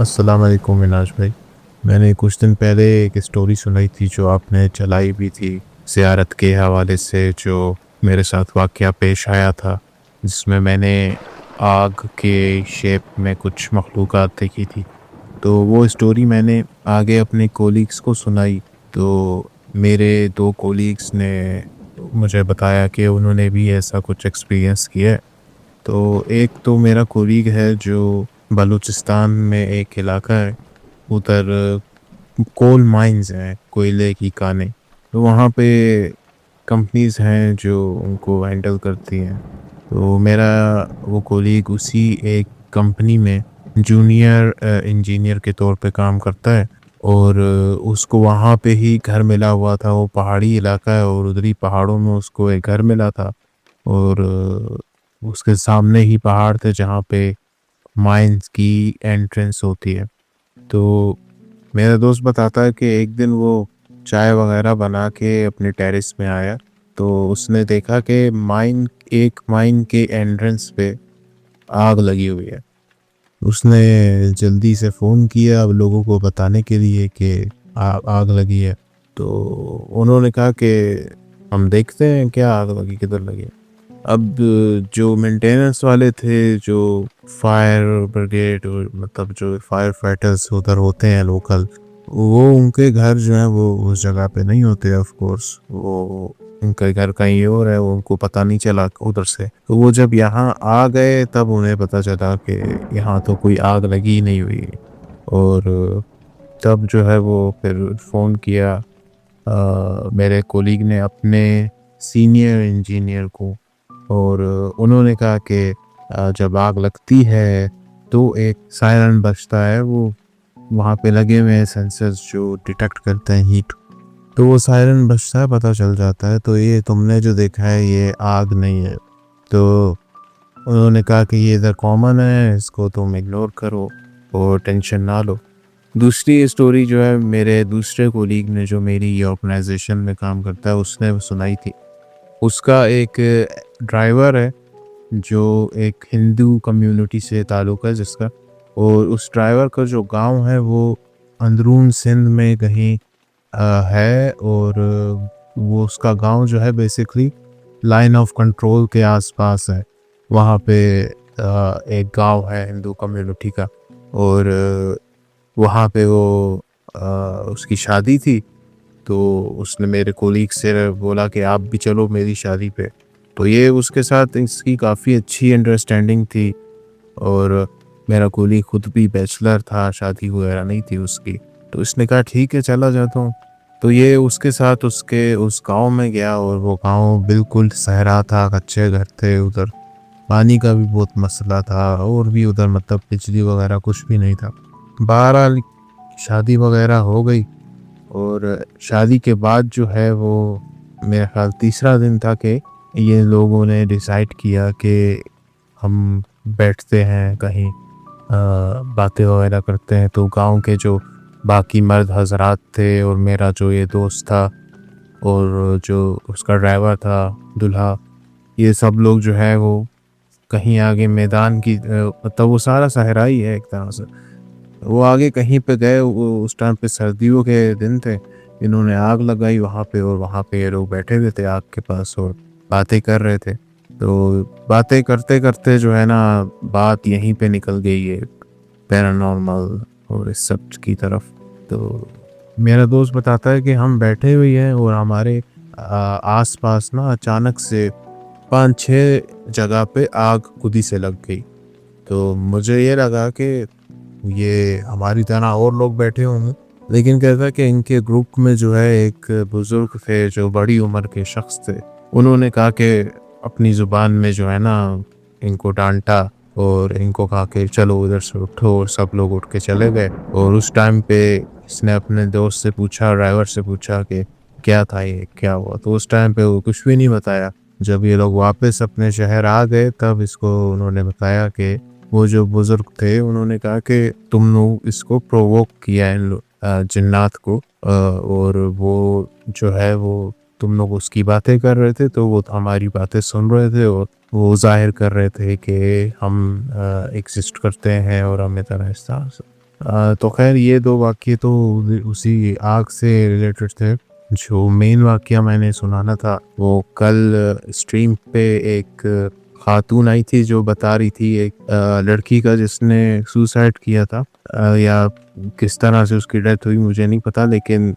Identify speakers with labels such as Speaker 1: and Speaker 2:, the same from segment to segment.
Speaker 1: السلام علیکم مناج بھائی. میں نے کچھ دن پہلے ایک اسٹوری سنائی تھی جو آپ نے چلائی بھی تھی زیارت کے حوالے سے، جو میرے ساتھ واقعہ پیش آیا تھا، جس میں نے آگ کے شیپ میں کچھ مخلوقات دیکھی تھی. تو وہ اسٹوری میں نے آگے اپنے کولیگس کو سنائی. تو میرے دو کولیگس نے مجھے بتایا کہ انہوں نے بھی ایسا کچھ ایکسپیرینس کیا ہے. تو ایک تو میرا کولیگ ہے جو بلوچستان میں ایک علاقہ ہے، ادھر کول مائنز ہیں، کوئلے کی کانیں. تو وہاں پہ کمپنیز ہیں جو ان کو ہینڈل کرتی ہیں. تو میرا وہ کولیگ اسی ایک کمپنی میں جونیئر انجینئر کے طور پہ کام کرتا ہے، اور اس کو وہاں پہ ہی گھر ملا ہوا تھا. وہ پہاڑی علاقہ ہے اور ادھری پہاڑوں میں اس کو ایک گھر ملا تھا، اور اس کے سامنے ہی پہاڑ تھے جہاں پہ مائنز کی انٹرنس ہوتی ہے. تو میرا دوست بتاتا ہے کہ ایک دن وہ چائے وغیرہ بنا کے اپنے ٹیرس میں آیا، تو اس نے دیکھا کہ ایک مائن کے انٹرنس پہ آگ لگی ہوئی ہے. اس نے جلدی سے فون کیا اب لوگوں کو بتانے کے لیے کہ آگ لگی ہے. تو انہوں نے کہا کہ ہم دیکھتے ہیں کیا آگ لگی، کدھر لگی. اب جو مینٹیننس والے تھے، جو فائر بریگیڈ اور مطلب جو فائر فائٹرز ادھر ہوتے ہیں لوکل، وہ ان کے گھر جو ہیں وہ اس جگہ پہ نہیں ہوتے. آف کورس وہ ان کا گھر کہیں اور ہے، ان کو پتہ نہیں چلا ادھر سے. تو وہ جب یہاں آ گئے تب انہیں پتہ چلا کہ یہاں تو کوئی آگ لگی ہی نہیں ہوئی. اور تب جو ہے وہ پھر فون کیا میرے کولیگ نے اپنے سینئر انجینئر کو، اور انہوں نے کہا کہ جب آگ لگتی ہے تو ایک سائرن بجتا ہے. وہ وہاں پہ لگے ہوئے ہیں سینسرز جو ڈیٹیکٹ کرتے ہیں ہیٹ. تو وہ سائرن بجتا ہے، پتہ چل جاتا ہے. تو یہ تم نے جو دیکھا ہے یہ آگ نہیں ہے. تو انہوں نے کہا کہ یہ ادھر کامن ہے، اس کو تم اگنور کرو اور ٹینشن نہ لو. دوسری اسٹوری جو ہے میرے دوسرے کولیگ نے، جو میری آرگنائزیشن میں کام کرتا ہے، اس نے سنائی تھی. اس کا ایک ڈرائیور ہے جو ایک ہندو کمیونٹی سے تعلق ہے جس کا، اور اس ڈرائیور کا جو گاؤں ہے وہ اندرون سندھ میں کہیں ہے. اور وہ اس کا گاؤں جو ہے بیسیکلی لائن آف کنٹرول کے آس پاس ہے. وہاں پہ ایک گاؤں ہے ہندو کمیونٹی کا، اور وہاں پہ وہ اس کی شادی تھی. تو اس نے میرے کولیگ سے بولا کہ آپ بھی چلو میری شادی پہ. تو یہ اس کے ساتھ اس کی کافی اچھی انڈرسٹینڈنگ تھی، اور میرا کولیگ خود بھی بیچلر تھا، شادی وغیرہ نہیں تھی اس کی. تو اس نے کہا ٹھیک ہے چلا جاتا ہوں. تو یہ اس کے ساتھ اس گاؤں میں گیا، اور وہ گاؤں بالکل صحرا تھا، کچے گھر تھے، ادھر پانی کا بھی بہت مسئلہ تھا، اور بھی ادھر مطلب بجلی وغیرہ کچھ بھی نہیں تھا. بہرحال شادی وغیرہ ہو گئی، اور شادی کے بعد جو ہے وہ میرے خیال تیسرا دن تھا کہ یہ لوگوں نے ڈیسائیڈ کیا کہ ہم بیٹھتے ہیں کہیں باتیں وغیرہ کرتے ہیں. تو گاؤں کے جو باقی مرد حضرات تھے، اور میرا جو یہ دوست تھا، اور جو اس کا ڈرائیور تھا دلہا، یہ سب لوگ جو ہے وہ کہیں آگے میدان کی مطلب وہ سارا صحرائی ہے ایک طرح سے، وہ آگے کہیں پہ گئے. وہ اس ٹائم پہ سردیوں کے دن تھے، انہوں نے آگ لگائی وہاں پہ، اور وہاں پہ یہ لوگ بیٹھے ہوئے تھے آگ کے پاس اور باتیں کر رہے تھے. تو باتیں کرتے کرتے جو ہے نا بات یہیں پہ نکل گئی ہے پیرانارمل اور اس سب کی طرف. تو میرا دوست بتاتا ہے کہ ہم بیٹھے ہوئے ہیں اور ہمارے آس پاس نا اچانک سے 5-6 جگہ پہ آگ خود ہی سے لگ گئی. تو مجھے یہ لگا کہ یہ ہماری طرح اور لوگ بیٹھے ہوں گے، لیکن کہتا کہ ان کے گروپ میں جو ہے ایک بزرگ تھے جو بڑی عمر کے شخص تھے. انہوں نے کہا کہ اپنی زبان میں جو ہے نا ان کو ڈانٹا، اور ان کو کہا کہ چلو ادھر سے اٹھو، اور سب لوگ اٹھ کے چلے گئے. اور اس ٹائم پہ اس نے اپنے دوست سے پوچھا، ڈرائیور سے پوچھا کہ کیا تھا، یہ کیا ہوا. تو اس ٹائم پہ وہ کچھ بھی نہیں بتایا. جب یہ لوگ واپس اپنے شہر آ گئے تب اس کو انہوں نے بتایا کہ وہ جو بزرگ تھے انہوں نے کہا کہ تم لوگ اس کو پرووک کیا ان جنات کو، اور وہ جو ہے وہ تم لوگ اس کی باتیں کر رہے تھے، تو وہ ہماری باتیں سن رہے تھے، اور وہ ظاہر کر رہے تھے کہ ہم ایگزسٹ کرتے ہیں اور ہمیں طرح اس طرح سے. تو خیر یہ دو واقعے تو اسی آگ سے ریلیٹڈ تھے. جو مین واقعہ میں نے سنانا تھا وہ کل اسٹریم پہ ایک خاتون آئی تھی جو بتا رہی تھی ایک لڑکی کا جس نے سوسائڈ کیا تھا, یا کس طرح سے اس کی ڈیتھ ہوئی مجھے نہیں پتا, لیکن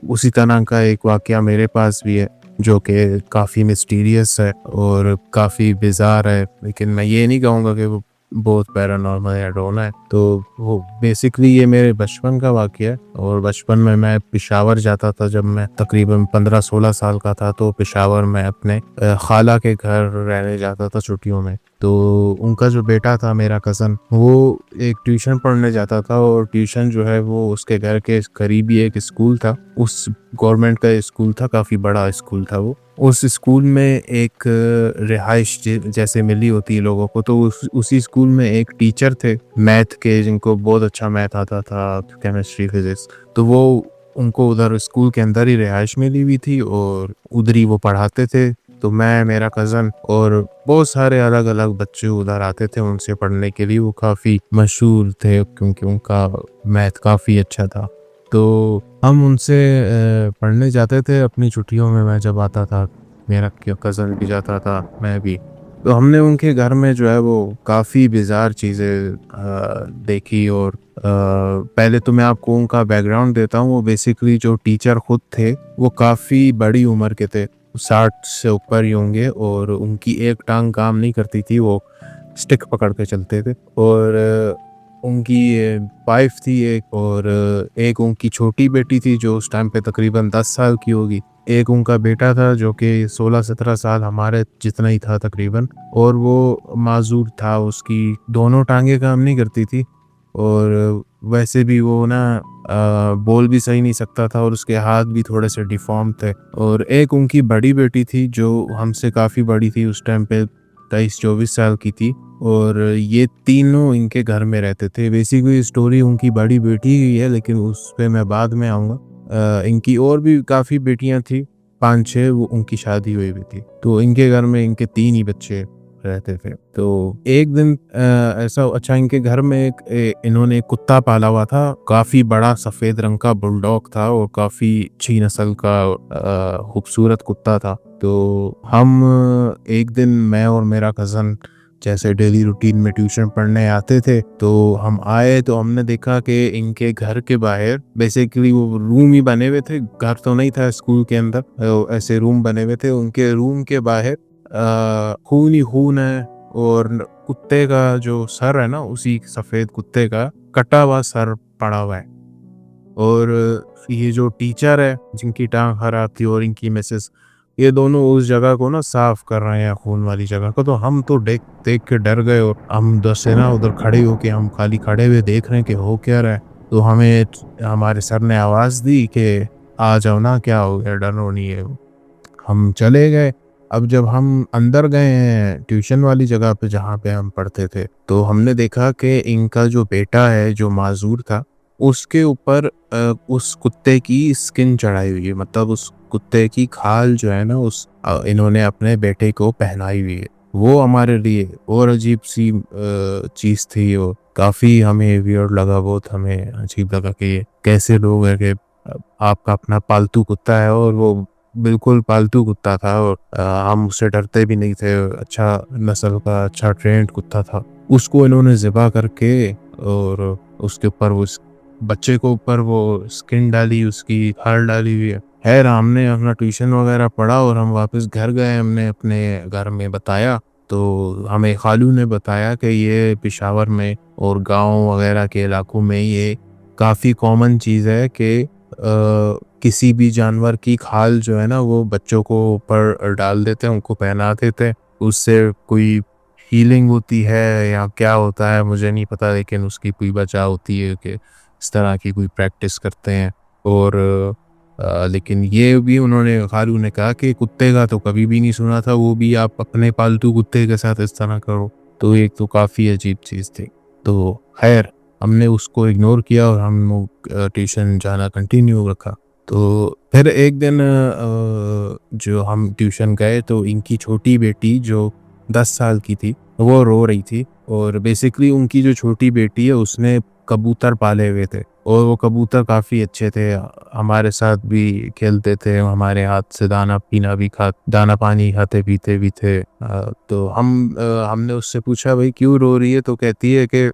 Speaker 1: اسی طرح کا ایک واقعہ میرے پاس بھی ہے جو کہ کافی مسٹیریس ہے اور کافی بیزار ہے, لیکن میں یہ نہیں کہوں گا کہ وہ بہت پیرانارمل یا ڈراؤنا ہے. تو وہ بیسکلی یہ میرے بچپن کا واقعہ ہے, اور بچپن میں پشاور جاتا تھا جب میں تقریباً 15-16 سال کا تھا. تو پشاور میں اپنے خالہ کے گھر رہنے جاتا تھا چھٹیوں میں. تو ان کا جو بیٹا تھا میرا کزن, وہ ایک ٹیوشن پڑھنے جاتا تھا, اور ٹیوشن جو ہے وہ اس کے گھر کے قریبی ایک اسکول تھا. اس گورنمنٹ کا اسکول تھا, کافی بڑا اسکول تھا وہ. اس اسکول میں ایک رہائش جیسے ملی ہوتی ہے لوگوں کو, تو اسی اسکول میں ایک ٹیچر تھے میتھ کے جن کو بہت اچھا میتھ آتا تھا, کیمسٹری فزکس. تو وہ ان کو ادھر اسکول کے اندر ہی رہائش ملی ہوئی تھی اور ادھر ہی وہ پڑھاتے تھے. تو میں, میرا کزن اور بہت سارے الگ الگ بچے ادھر آتے تھے ان سے پڑھنے کے لیے. وہ کافی مشہور تھے کیونکہ ان کا میتھ کافی اچھا تھا. تو ہم ان سے پڑھنے جاتے تھے اپنی چھٹیوں میں. میں جب آتا تھا, میرا کزن بھی جاتا تھا, میں بھی. تو ہم نے ان کے گھر میں جو ہے وہ کافی بیزار چیزیں دیکھی. اور پہلے تو میں آپ کو ان کا بیک گراؤنڈ دیتا ہوں. وہ بیسکلی جو ٹیچر خود تھے وہ کافی بڑی عمر کے تھے, 60 سے اوپر ہی ہوں گے, اور ان کی ایک ٹانگ کام نہیں کرتی تھی, وہ سٹک پکڑ کے چلتے تھے. اور ان کی وائف تھی ایک, اور ایک ان کی چھوٹی بیٹی تھی جو اس ٹائم پہ تقریباً 10 سال کی ہوگی. ایک ان کا بیٹا تھا جو کہ 16-17 سال ہمارے جتنا ہی تھا تقریباً, اور وہ معذور تھا. اس کی دونوں ٹانگیں کام نہیں کرتی تھی, اور ویسے بھی وہ نا بول بھی صحیح نہیں سکتا تھا, اور اس کے ہاتھ بھی تھوڑے سے ڈیفارم تھے. اور ایک ان کی بڑی بیٹی تھی جو ہم سے کافی بڑی تھی, اس ٹائم پہ 23-24 سال کی تھی, اور یہ تینوں ان کے گھر میں رہتے تھے. بیسیکلی اسٹوری ان کی بڑی بیٹی کی ہے, لیکن اس پہ میں بعد میں آؤں گا. ان کی اور بھی کافی بیٹیاں تھیں, 5-6, وہ ان کی شادی ہوئی بھی تھی. تو ان کے گھر میں ان کے 3 ہی بچے رہتے تھے. تو ایک دن ایسا اچھا, ان کے گھر میں انہوں نے ایک کتا پالا ہوا تھا, کافی بڑا سفید رنگ کا بل ڈاگ تھا, اور کافی اچھی نسل کا خوبصورت کتا تھا. تو ہم ایک دن, میں اور میرا کزن جیسے ڈیلی روٹین میں ٹیوشن پڑھنے آتے تھے, تو ہم آئے تو ہم نے دیکھا کہ ان کے گھر کے باہر بیسیکلی وہ روم ہی بنے ہوئے تھے, گھر تو نہیں تھا اسکول کے اندر, ایسے روم بنے ہوئے تھے. ان کے روم کے باہر خون ہی خون ہے, اور کتے کا جو سر ہے نا, اسی سفید کتے کا کٹا ہوا سر پڑا ہوا ہے. اور یہ جو ٹیچر ہے جن کی ٹانگ خراب تھی اور ان کی مسز, یہ دونوں اس جگہ کو نا صاف کر رہے ہیں, خون والی جگہ کو. تو ہم تو دیکھ کے ڈر گئے, اور ہم دس نا ادھر کھڑے ہو کے ہم خالی کھڑے ہوئے دیکھ رہے ہیں کہ ہو کیا رہا ہے. تو ہمیں ہمارے سر نے آواز دی کہ آ جاؤ نا, کیا ہو گیا, ڈرو نہیں ہے. ہم چلے گئے. اب جب ہم اندر گئے ہیں ٹیوشن والی جگہ پہ جہاں پہ ہم پڑھتے تھے, تو ہم نے دیکھا کہ ان کا جو بیٹا ہے جو معذور تھا, اس کے اوپر اس کتے کی سکن چڑھائی ہوئی ہے. مطلب اس کتے کی کھال جو ہے نا, انہوں نے اپنے بیٹے کو پہنائی ہوئی ہے. وہ ہمارے لیے اور عجیب سی چیز تھی, اور کافی ہمیں ویئرڈ لگا, بہت ہمیں عجیب لگا کہ یہ کیسے لوگ ہیں کہ آپ کا اپنا پالتو کتا ہے, اور وہ بالکل پالتو کتا تھا, اور ہم اس سے ڈرتے بھی نہیں تھے. اچھا نسل کا, اچھا ٹرینڈ کتا تھا. اس کو انہوں نے ذبح کر کے, اور اس کے اوپر اس بچے کو اوپر وہ سکن ڈالی, اس کی کھال ڈالی ہوئی ہے. خیر ہم نے اپنا ٹیوشن وغیرہ پڑھا, اور ہم واپس گھر گئے. ہم نے اپنے گھر میں بتایا, تو ہمیں خالو نے بتایا کہ یہ پشاور میں اور گاؤں وغیرہ کے علاقوں میں یہ کافی کامن چیز ہے کہ کسی بھی جانور کی کھال جو ہے نا, وہ بچوں کو اوپر ڈال دیتے ہیں, ان کو پہنا دیتے ہیں. اس سے کوئی ہیلنگ ہوتی ہے یا کیا ہوتا ہے مجھے نہیں پتا, لیکن اس کی کوئی وجہ ہوتی ہے کہ اس طرح کی کوئی پریکٹس کرتے ہیں. اور لیکن یہ بھی انہوں نے, خالو نے کہا کہ کتے کا تو کبھی بھی نہیں سنا تھا, وہ بھی آپ اپنے پالتو کتے کے ساتھ اس طرح کرو. تو ایک تو کافی عجیب چیز تھی. تو خیر ہم نے اس کو اگنور کیا, اور ہم ٹیوشن جانا کنٹینیو رکھا. تو پھر ایک دن جو ہم ٹیوشن گئے, تو ان کی چھوٹی بیٹی جو 10 سال کی تھی, وہ رو رہی تھی. اور بیسکلی ان کی جو چھوٹی بیٹی ہے اس نے کبوتر پالے ہوئے تھے، اور وہ کبوتر کافی اچھے تھے، ہمارے ساتھ بھی کھیلتے تھے، ہمارے ہاتھ سے دانا پانی کھاتے پیتے بھی تھے۔ تو ہم نے اس سے پوچھا بھائی کیوں رو رہی ہے، تو کہتی ہے کہ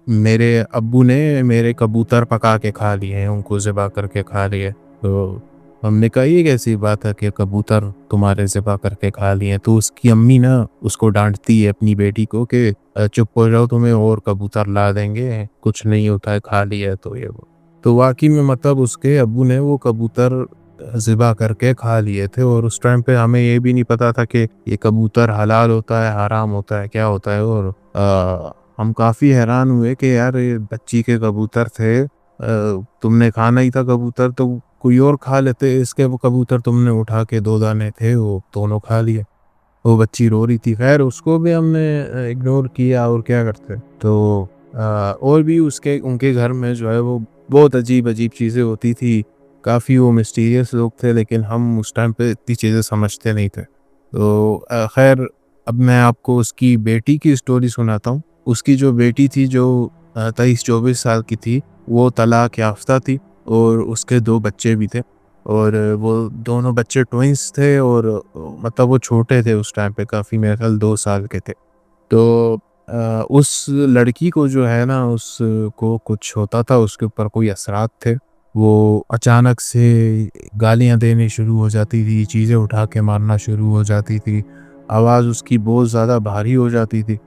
Speaker 1: میرے ابو نے میرے کبوتر پکا کے کھا لیے ہیں، ان کو ذبح کر کے کھا لیے۔ تو ہم نے کہا یہ کیسی بات ہے کہ کبوتر تمہارے ذبح کر کے کھا لیے؟ تو اس کی امی نا اس کو ڈانٹتی ہے اپنی بیٹی کو کہ چپ ہو جاؤ، تمہیں اور کبوتر لا دیں گے، کچھ نہیں ہوتا ہے، کھا لیا تو یہ وہ۔ تو واقعی میں مطلب اس کے ابو نے وہ کبوتر ذبح کر کے کھا لیے تھے، اور اس ٹائم پہ ہمیں یہ بھی نہیں پتا تھا کہ یہ کبوتر حلال ہوتا ہے، حرام ہوتا ہے، کیا ہوتا ہے۔ اور ہم کافی حیران ہوئے کہ یار یہ بچی کے کبوتر تھے، تم نے کھانا ہی تھا کبوتر تو کوئی اور کھا لیتے، اس کے وہ کبوتر تم نے اٹھا کے 2 دانے تھے وہ دونوں کھا لیے۔ وہ بچی رو رہی تھی، خیر اس کو بھی ہم نے اگنور کیا، اور کیا کرتے۔ تو اور بھی ان کے گھر میں جو ہے وہ بہت عجیب چیزیں ہوتی تھی، کافی وہ مسٹیریس لوگ تھے، لیکن ہم اس ٹائم پہ اتنی چیزیں سمجھتے نہیں تھے۔ تو خیر اب میں آپ کو اس کی بیٹی کی سٹوری سناتا ہوں۔ اس کی جو بیٹی تھی جو 23-24 سال کی تھی، وہ طلاق یافتہ تھی، اور اس کے 2 بچے بھی تھے، اور وہ دونوں بچے ٹوئنس تھے، اور مطلب وہ چھوٹے تھے اس ٹائم پہ، کافی میرے خیال 2 سال کے تھے۔ تو اس لڑکی کو جو ہے نا، اس کو کچھ ہوتا تھا، اس کے اوپر کوئی اثرات تھے، وہ اچانک سے گالیاں دینے شروع ہو جاتی تھی، چیزیں اٹھا کے مارنا شروع ہو جاتی تھی، آواز اس کی بہت زیادہ بھاری ہو جاتی تھی،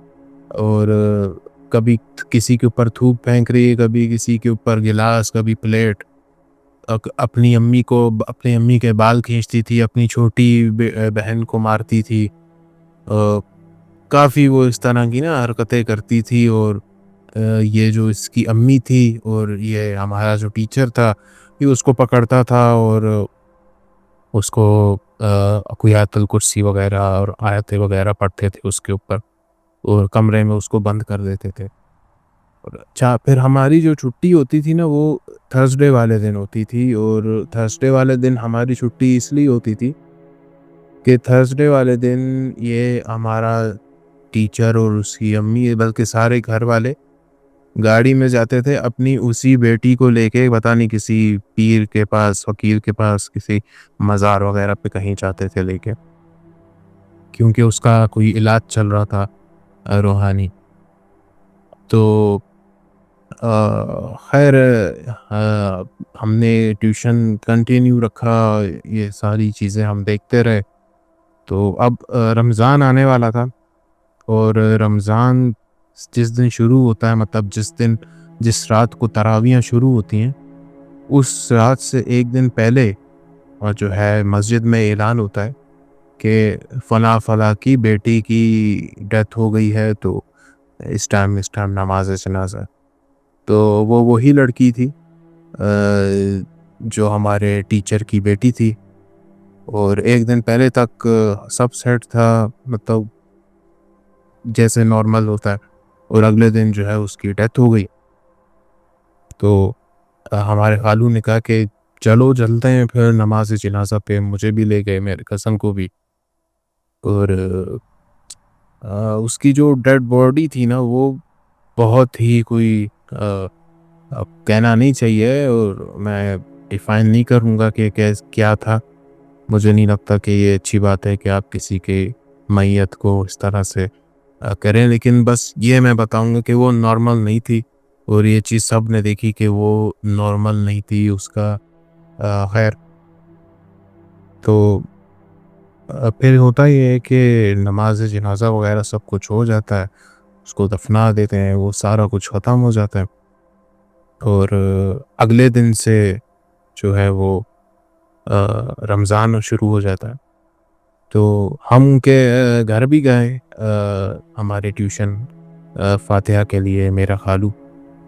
Speaker 1: اور کبھی کسی کے اوپر تھوک پھینک رہی ہے، کبھی کسی کے اوپر گلاس، کبھی پلیٹ، اپنی امی کے بال کھینچتی تھی، اپنی چھوٹی بہن کو مارتی تھی، کافی وہ اس طرح کی نا حرکتیں کرتی تھی۔ اور یہ جو اس کی امی تھی اور یہ ہمارا جو ٹیچر تھا، یہ اس کو پکڑتا تھا، اور اس کو کوئی آیت الکرسی وغیرہ اور آیتیں وغیرہ پڑھتے تھے اس کے اوپر، اور کمرے میں اس کو بند کر دیتے تھے۔ اچھا، پھر ہماری جو چھٹی ہوتی تھی نا، وہ تھرسڈے والے دن ہوتی تھی، اور تھرسڈے والے دن ہماری چھٹی اس لیے ہوتی تھی کہ تھرسڈے والے دن یہ ہمارا ٹیچر اور اس کی امی بلکہ سارے گھر والے گاڑی میں جاتے تھے، اپنی اسی بیٹی کو لے کے، پتہ نہیں کسی پیر کے پاس، فقیر کے پاس، کسی مزار وغیرہ پہ کہیں جاتے تھے لے کے، کیونکہ اس کا کوئی علاج چل رہا تھا روحانی۔ تو خیر ہم نے ٹیوشن کنٹینیو رکھا، یہ ساری چیزیں ہم دیکھتے رہے۔ تو اب رمضان آنے والا تھا، اور رمضان جس دن شروع ہوتا ہے، مطلب جس رات کو تراویحیں شروع ہوتی ہیں، اس رات سے ایک دن پہلے اور جو ہے مسجد میں اعلان ہوتا ہے کہ فلاں کی بیٹی کی ڈیتھ ہو گئی ہے، تو اس ٹائم نماز جنازہ۔ تو وہی لڑکی تھی جو ہمارے ٹیچر کی بیٹی تھی، اور ایک دن پہلے تک سب سیٹ تھا، مطلب جیسے نارمل ہوتا ہے، اور اگلے دن جو ہے اس کی ڈیتھ ہو گئی۔ تو ہمارے خالو نے کہا کہ چلو چلتے ہیں پھر نماز جنازہ پہ، مجھے بھی لے گئے، میرے کزن کو بھی۔ اور اس کی جو ڈیڈ باڈی تھی نا، وہ بہت ہی کوئی اب کہنا نہیں چاہیے، اور میں ڈیفائن نہیں کروں گا کہ کیا تھا۔ مجھے نہیں لگتا کہ یہ اچھی بات ہے کہ آپ کسی کے میت کو اس طرح سے کریں، لیکن بس یہ میں بتاؤں گا کہ وہ نارمل نہیں تھی، اور یہ چیز سب نے دیکھی کہ وہ نارمل نہیں تھی اس کا۔ خیر تو پھر ہوتا یہ ہے کہ نماز جنازہ وغیرہ سب کچھ ہو جاتا ہے، اس کو دفنا دیتے ہیں، وہ سارا کچھ ختم ہو جاتا ہے، اور اگلے دن سے جو ہے وہ رمضان شروع ہو جاتا ہے۔ تو ہم ان کے گھر بھی گئے ہمارے ٹیوشن فاتحہ کے لیے، میرا خالو،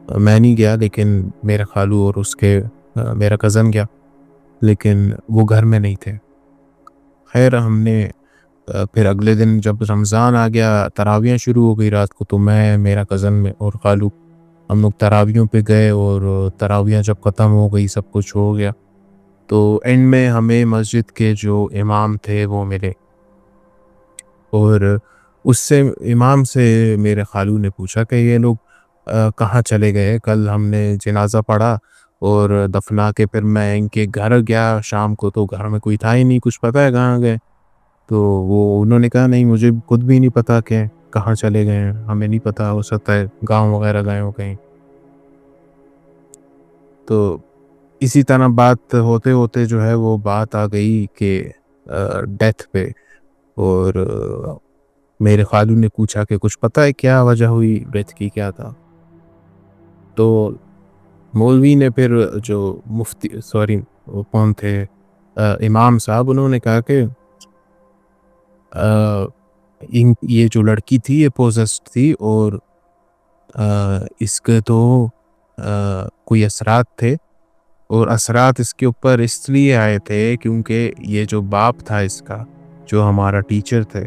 Speaker 1: میں نہیں گیا لیکن میرا خالو اور اس کے میرا کزن گیا، لیکن وہ گھر میں نہیں تھے۔ خیر ہم نے پھر اگلے دن جب رمضان آ گیا، تراویحیں شروع ہو گئی رات کو، تو میں، میرا کزن میں اور خالو، ہم لوگ تراویحوں پہ گئے، اور تراویحیں جب ختم ہو گئی، سب کچھ ہو گیا، تو اینڈ میں ہمیں مسجد کے جو امام تھے وہ ملے، اور اس سے امام سے میرے خالو نے پوچھا کہ یہ لوگ کہاں چلے گئے، کل ہم نے جنازہ پڑھا اور دفنا کے پھر میں ان کے گھر گیا شام کو، تو گھر میں کوئی تھا ہی نہیں، کچھ پتہ ہے کہاں گئے؟ تو انہوں نے کہا نہیں مجھے خود بھی نہیں پتا کہ کہاں چلے گئے ہیں، ہمیں نہیں پتا، ہو سکتا ہے گاؤں وغیرہ گئے ہو کہیں۔ تو اسی طرح بات ہوتے ہوتے جو ہے وہ بات آ گئی کہ ڈیتھ پہ، اور میرے خالو نے پوچھا کہ کچھ پتہ ہے کیا وجہ ہوئی ڈیتھ کی، کیا تھا؟ تو مولوی نے پھر جو مفتی وہ کون تھے، امام صاحب، انہوں نے کہا کہ یہ جو لڑکی تھی یہ پوزسڈ تھی، اور اس کے تو کوئی اثرات تھے، اور اثرات اس کے اوپر اس لیے آئے تھے کیونکہ یہ جو باپ تھا اس کا، جو ہمارا ٹیچر تھے،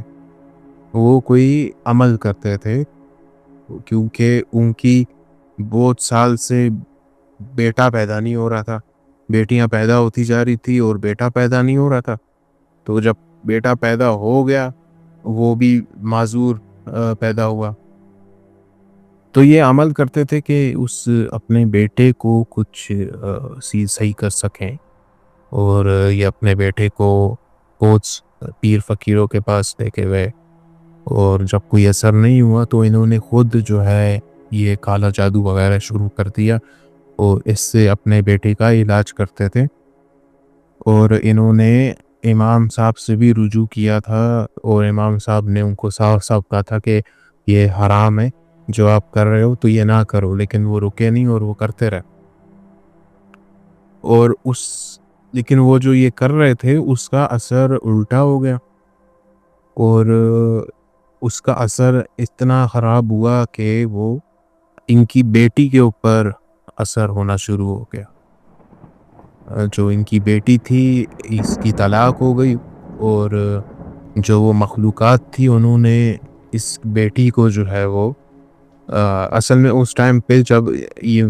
Speaker 1: وہ کوئی عمل کرتے تھے، کیونکہ ان کی بہت سال سے بیٹا پیدا نہیں ہو رہا تھا، بیٹیاں پیدا ہوتی جا رہی تھی اور بیٹا پیدا نہیں ہو رہا تھا۔ تو جب بیٹا پیدا ہو گیا وہ بھی معذور پیدا ہوا، تو یہ عمل کرتے تھے کہ اس اپنے بیٹے کو کچھ صحیح کر سکیں، اور یہ اپنے بیٹے کو کوچ پیر فقیروں کے پاس لے کے گئے، اور جب کوئی اثر نہیں ہوا تو انہوں نے خود جو ہے یہ کالا جادو وغیرہ شروع کر دیا، اور اس سے اپنے بیٹے کا علاج کرتے تھے، اور انہوں نے امام صاحب سے بھی رجوع کیا تھا، اور امام صاحب نے ان کو صاف صاف کہا تھا کہ یہ حرام ہے جو آپ کر رہے ہو، تو یہ نہ کرو، لیکن وہ رکے نہیں اور وہ کرتے رہے، اور لیکن وہ جو یہ کر رہے تھے اس کا اثر الٹا ہو گیا، اور اس کا اثر اتنا خراب ہوا کہ وہ ان کی بیٹی کے اوپر اثر ہونا شروع ہو گیا۔ جو ان کی بیٹی تھی اس کی طلاق ہو گئی، اور جو وہ مخلوقات تھی انہوں نے اس بیٹی کو جو ہے وہ اصل میں اس ٹائم پہ جب یہ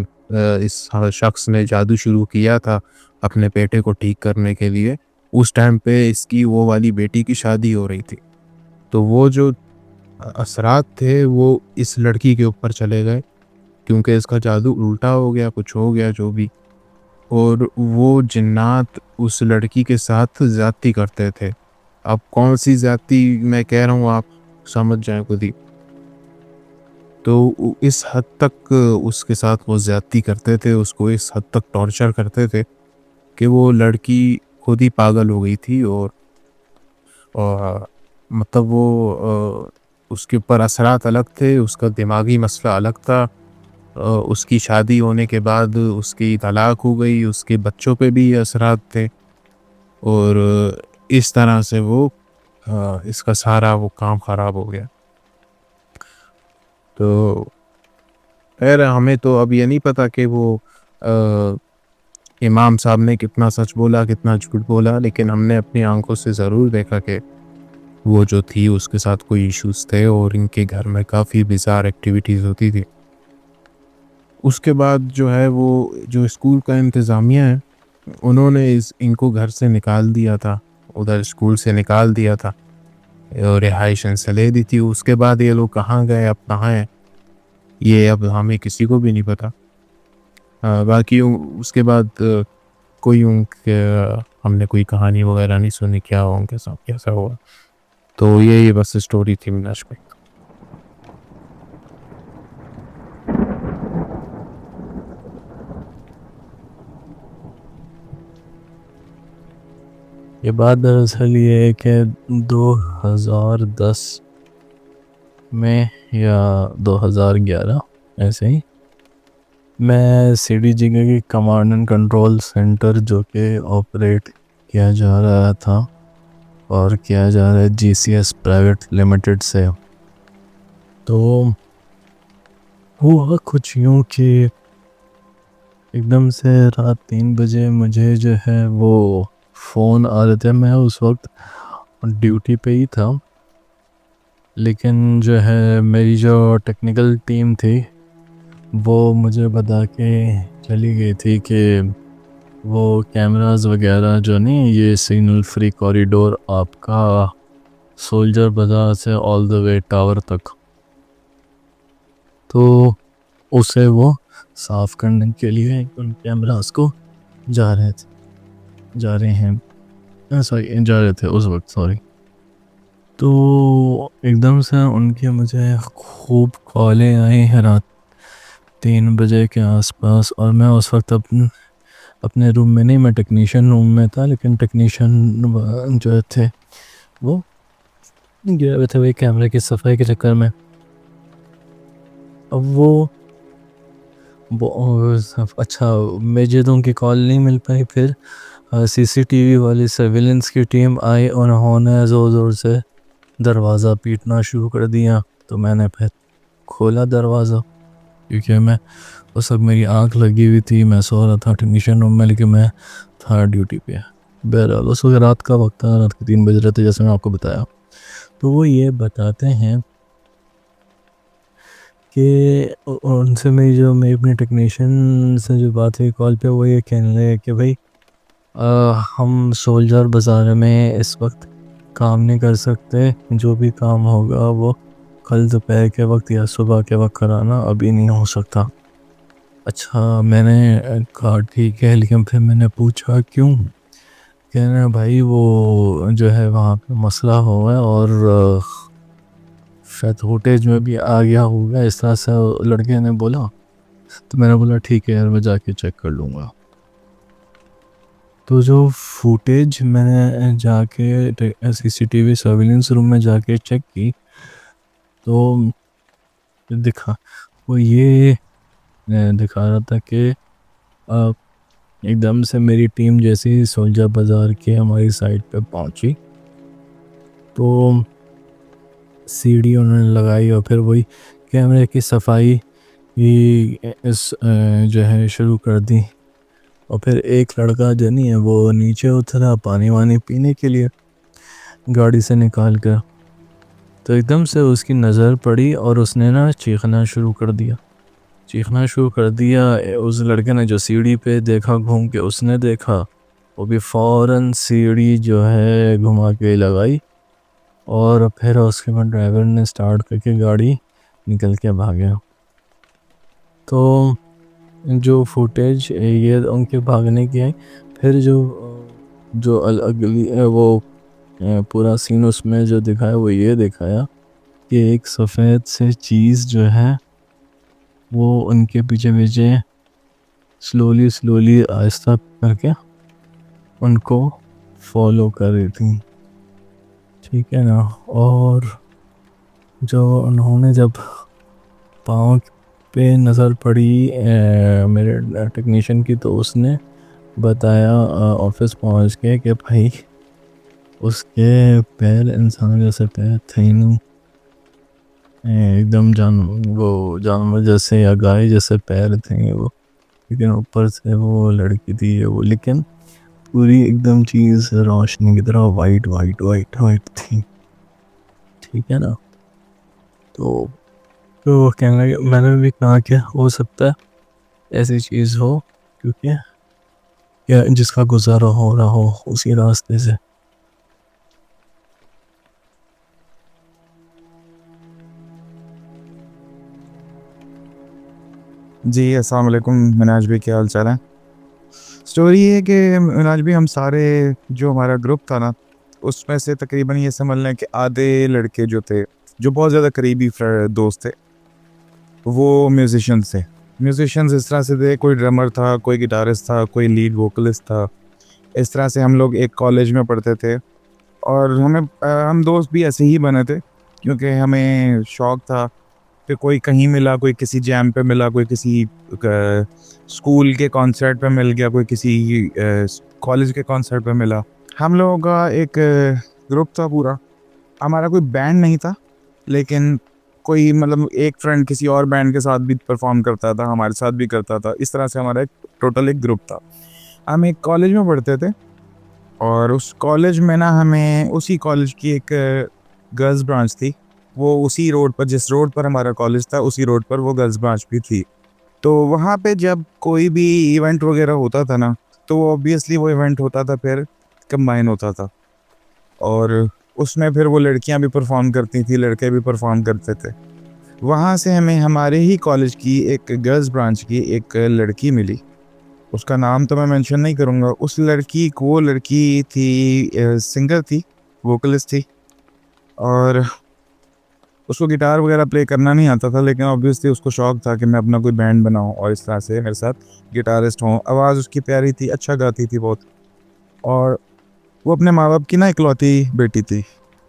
Speaker 1: اس شخص نے جادو شروع کیا تھا اپنے بیٹے کو ٹھیک کرنے کے لیے، اس ٹائم پہ اس کی وہ والی بیٹی کی شادی ہو رہی تھی، تو وہ جو اثرات تھے وہ اس لڑکی کے اوپر چلے گئے، کیونکہ اس کا جادو الٹا ہو گیا، کچھ ہو گیا جو بھی، اور وہ جنات اس لڑکی کے ساتھ زیادتی کرتے تھے۔ اب کون سی زیادتی میں کہہ رہا ہوں آپ سمجھ جائیں خود ہی۔ تو اس حد تک اس کے ساتھ وہ زیادتی کرتے تھے، اس کو اس حد تک ٹارچر کرتے تھے کہ وہ لڑکی خود ہی پاگل ہو گئی تھی، اور مطلب وہ اس کے اوپر اثرات الگ تھے، اس کا دماغی مسئلہ الگ تھا، اس کی شادی ہونے کے بعد اس کی طلاق ہو گئی، اس کے بچوں پہ بھی اثرات تھے، اور اس طرح سے وہ اس کا سارا وہ کام خراب ہو گیا۔ تو خیر ہمیں تو اب یہ نہیں پتا کہ وہ امام صاحب نے کتنا سچ بولا کتنا جھوٹ بولا، لیکن ہم نے اپنی آنکھوں سے ضرور دیکھا کہ وہ جو تھی اس کے ساتھ کوئی ایشوز تھے، اور ان کے گھر میں کافی بیزار ایکٹیویٹیز ہوتی تھی۔ اس کے بعد جو ہے وہ جو اسکول کا انتظامیہ ہے انہوں نے ان کو گھر سے نکال دیا تھا، ادھر اسکول سے نکال دیا تھا، اور رہائش ان سے لے دی تھی۔ اس کے بعد یہ لوگ کہاں گئے، اب کہاں ہیں، یہ اب ہمیں کسی کو بھی نہیں پتا۔ باقی اس کے بعد کوئی ہم نے کوئی کہانی وغیرہ نہیں سنی کیا ان کے ساتھ کیسا ہوا۔ تو یہ بس اسٹوری تھی مناش میں۔
Speaker 2: یہ بات دراصل یہ ہے کہ 2010 میں یا 2011 ایسے ہی میں سی ڈی جی کے کمانڈ اینڈ کنٹرول سینٹر جو کہ آپریٹ کیا جا رہا تھا اور کیا جا رہا ہے جی سی ایس پرائیویٹ لمیٹڈ سے، تو ہوا کچھ یوں کہ ایک دم سے رات 3 بجے مجھے جو ہے وہ فون آ رہے تھے۔ میں اس وقت ڈیوٹی پہ ہی تھا، لیکن جو ہے میری جو ٹیکنیکل ٹیم تھی وہ مجھے بتا کے چلی گئی تھی کہ وہ کیمراز وغیرہ جو نہیں، یہ سگنل فری کوریڈور آپ کا سولجر بازار سے آل دا وے ٹاور تک. تو اسے وہ صاف کرنے کے لیے ان کیمراز کو جا رہے تھے اس وقت. سوری. تو ایک دم سے ان کی مجھے خوب کالیں آئی ہیں رات 3 بجے کے آس پاس, اور میں اس وقت اپنے روم میں نہیں, میں ٹیکنیشین روم میں تھا, لیکن ٹیکنیشین جو تھے وہ گرے ہوئے تھے وہی کیمرے کی صفائی کے چکر میں. اب وہ اچھا مجھے تو ان کی کال نہیں مل پائی. پھر سی سی ٹی وی والی سرویلنس کی ٹیم آئی, انہوں نے زور زور سے دروازہ پیٹنا شروع کر دیا. تو میں نے پھر کھولا دروازہ, کیونکہ میں اس وقت میری آنکھ لگی ہوئی تھی, میں سو رہا تھا ٹیکنیشین روم میں, لیکن میں تھا ڈیوٹی پہ. بہرحال اس وقت رات کا وقت تھا, رات کے 3 بج رہے تھے جیسے میں آپ کو بتایا. تو وہ یہ بتاتے ہیں کہ ان سے میں اپنے ٹیکنیشین سے جو بات ہوئی کال پہ, وہ یہ کہنے لگے کہ بھائی ہم سولجر بازار میں اس وقت کام نہیں کر سکتے, جو بھی کام ہوگا وہ کل دوپہر کے وقت یا صبح کے وقت کرانا, ابھی نہیں ہو سکتا. اچھا, میں نے کہا ٹھیک ہے, لیکن پھر میں نے پوچھا کیوں. کہنا بھائی وہ جو ہے وہاں پہ مسئلہ ہوا ہے, اور شاید فوٹیج میں بھی آ گیا ہوگا, اس طرح سے لڑکے نے بولا. تو میں نے بولا ٹھیک ہے یار, میں جا کے چیک کر لوں گا. تو جو فوٹیج میں نے جا کے سی سی ٹی وی سرویلنس روم میں جا کے چیک کی, تو دکھا وہ یہ دکھا رہا تھا کہ ایک دم سے میری ٹیم جیسے ہی سولجر بازار کے ہماری سائٹ پہ پہنچی, تو سی ڈی انہوں نے لگائی, اور پھر وہی کیمرے کی صفائی جو ہے شروع کر دی. اور پھر ایک لڑکا جو نہیں ہے وہ نیچے اترا پانی وانی پینے کے لیے گاڑی سے نکال کر. تو ایک دم سے اس کی نظر پڑی, اور اس نے نا چیخنا شروع کر دیا. اس لڑکے نے جو سیڑھی پہ دیکھا گھوم کے, اس نے دیکھا, وہ بھی فوراً سیڑھی جو ہے گھما کے لگائی, اور پھر اس کے بعد ڈرائیور نے سٹارٹ کر کے گاڑی نکل کے بھاگا. تو جو فوٹیج یہ ان کے بھاگنے کی ہے, پھر جو اگلی وہ پورا سین اس میں جو دکھایا وہ یہ دکھایا کہ ایک سفید سے چیز جو ہے وہ ان کے پیچھے سلولی آہستہ کر کے ان کو فالو کر رہی تھی. ٹھیک ہے نا. اور جو انہوں نے جب پاؤں پہ نظر پڑی میرے ٹیکنیشین کی, تو اس نے بتایا آفس پہنچ کے کہ بھائی اس کے پیر انسان جیسے پیر تھے ہی نہیں, ایک دم جانور جیسے یا گائے جیسے پیر تھے وہ, لیکن اوپر سے وہ لڑکی تھی وہ, لیکن پوری ایک دم چیز روشنی کی طرح وائٹ وائٹ وائٹ وائٹ تھی. ٹھیک ہے نا. تو کہنے لگے, میں نے بھی کہا کہ ہو سکتا ہے ایسی چیز ہو, کیونکہ جس کا گزارا ہو رہا ہو اسی راستے سے.
Speaker 3: جی السلام علیکم مناج بھی, کیا حال چال ہے؟ سٹوری یہ ہے کہ مناج بھی ہم سارے جو ہمارا گروپ تھا نا, اس میں سے تقریباً یہ سمجھ لیں کہ آدھے لڑکے جو تھے جو بہت زیادہ قریبی دوست تھے وہ میوزیشنز اس طرح سے تھے. کوئی ڈرمر تھا, کوئی گٹارسٹ تھا, کوئی لیڈ ووکلسٹ تھا. اس طرح سے ہم لوگ ایک کالج میں پڑھتے تھے, اور ہم دوست بھی ایسے ہی بنے تھے کیونکہ ہمیں شوق تھا. پھر کوئی کہیں ملا, کوئی کسی جیم پہ ملا, کوئی کسی اسکول کے کانسرٹ پہ مل گیا, کوئی کسی کالج کے کانسرٹ پہ ملا. ہم لوگوں کا ایک گروپ تھا پورا. ہمارا کوئی بینڈ نہیں تھا, لیکن کوئی مطلب ایک فرینڈ کسی اور بینڈ کے ساتھ بھی پرفارم کرتا تھا, ہمارے ساتھ بھی کرتا تھا. اس طرح سے ہمارا ٹوٹل ایک گروپ تھا. ہم ایک کالج میں پڑھتے تھے, اور اس کالج میں نا ہمیں اسی کالج کی ایک گرلز برانچ تھی. وہ اسی روڈ پر, جس روڈ پر ہمارا کالج تھا اسی روڈ پر وہ گرلز برانچ بھی تھی. تو وہاں پہ جب کوئی بھی ایونٹ وغیرہ ہوتا تھا نا, تو اوبیسلی وہ ایونٹ ہوتا تھا پھر کمبائن ہوتا تھا. اور اس میں پھر وہ لڑکیاں بھی پرفارم کرتی تھیں, لڑکے بھی پرفارم کرتے تھے. وہاں سے ہمیں ہمارے ہی کالج کی ایک گرلز برانچ کی ایک لڑکی ملی, اس کا نام تو میں مینشن نہیں کروں گا. اس لڑکی وہ لڑکی تھی سنگر تھی, ووکلسٹ تھی, اور اس کو گٹار وغیرہ پلے کرنا نہیں آتا تھا, لیکن آبویسلی اس کو شوق تھا کہ میں اپنا کوئی بینڈ بناؤں اور اس طرح سے میرے ساتھ گٹارسٹ ہوں. آواز اس کی پیاری تھی, اچھا گاتی تھی بہت, اور وہ اپنے ماں باپ کی نا اکلوتی بیٹی تھی,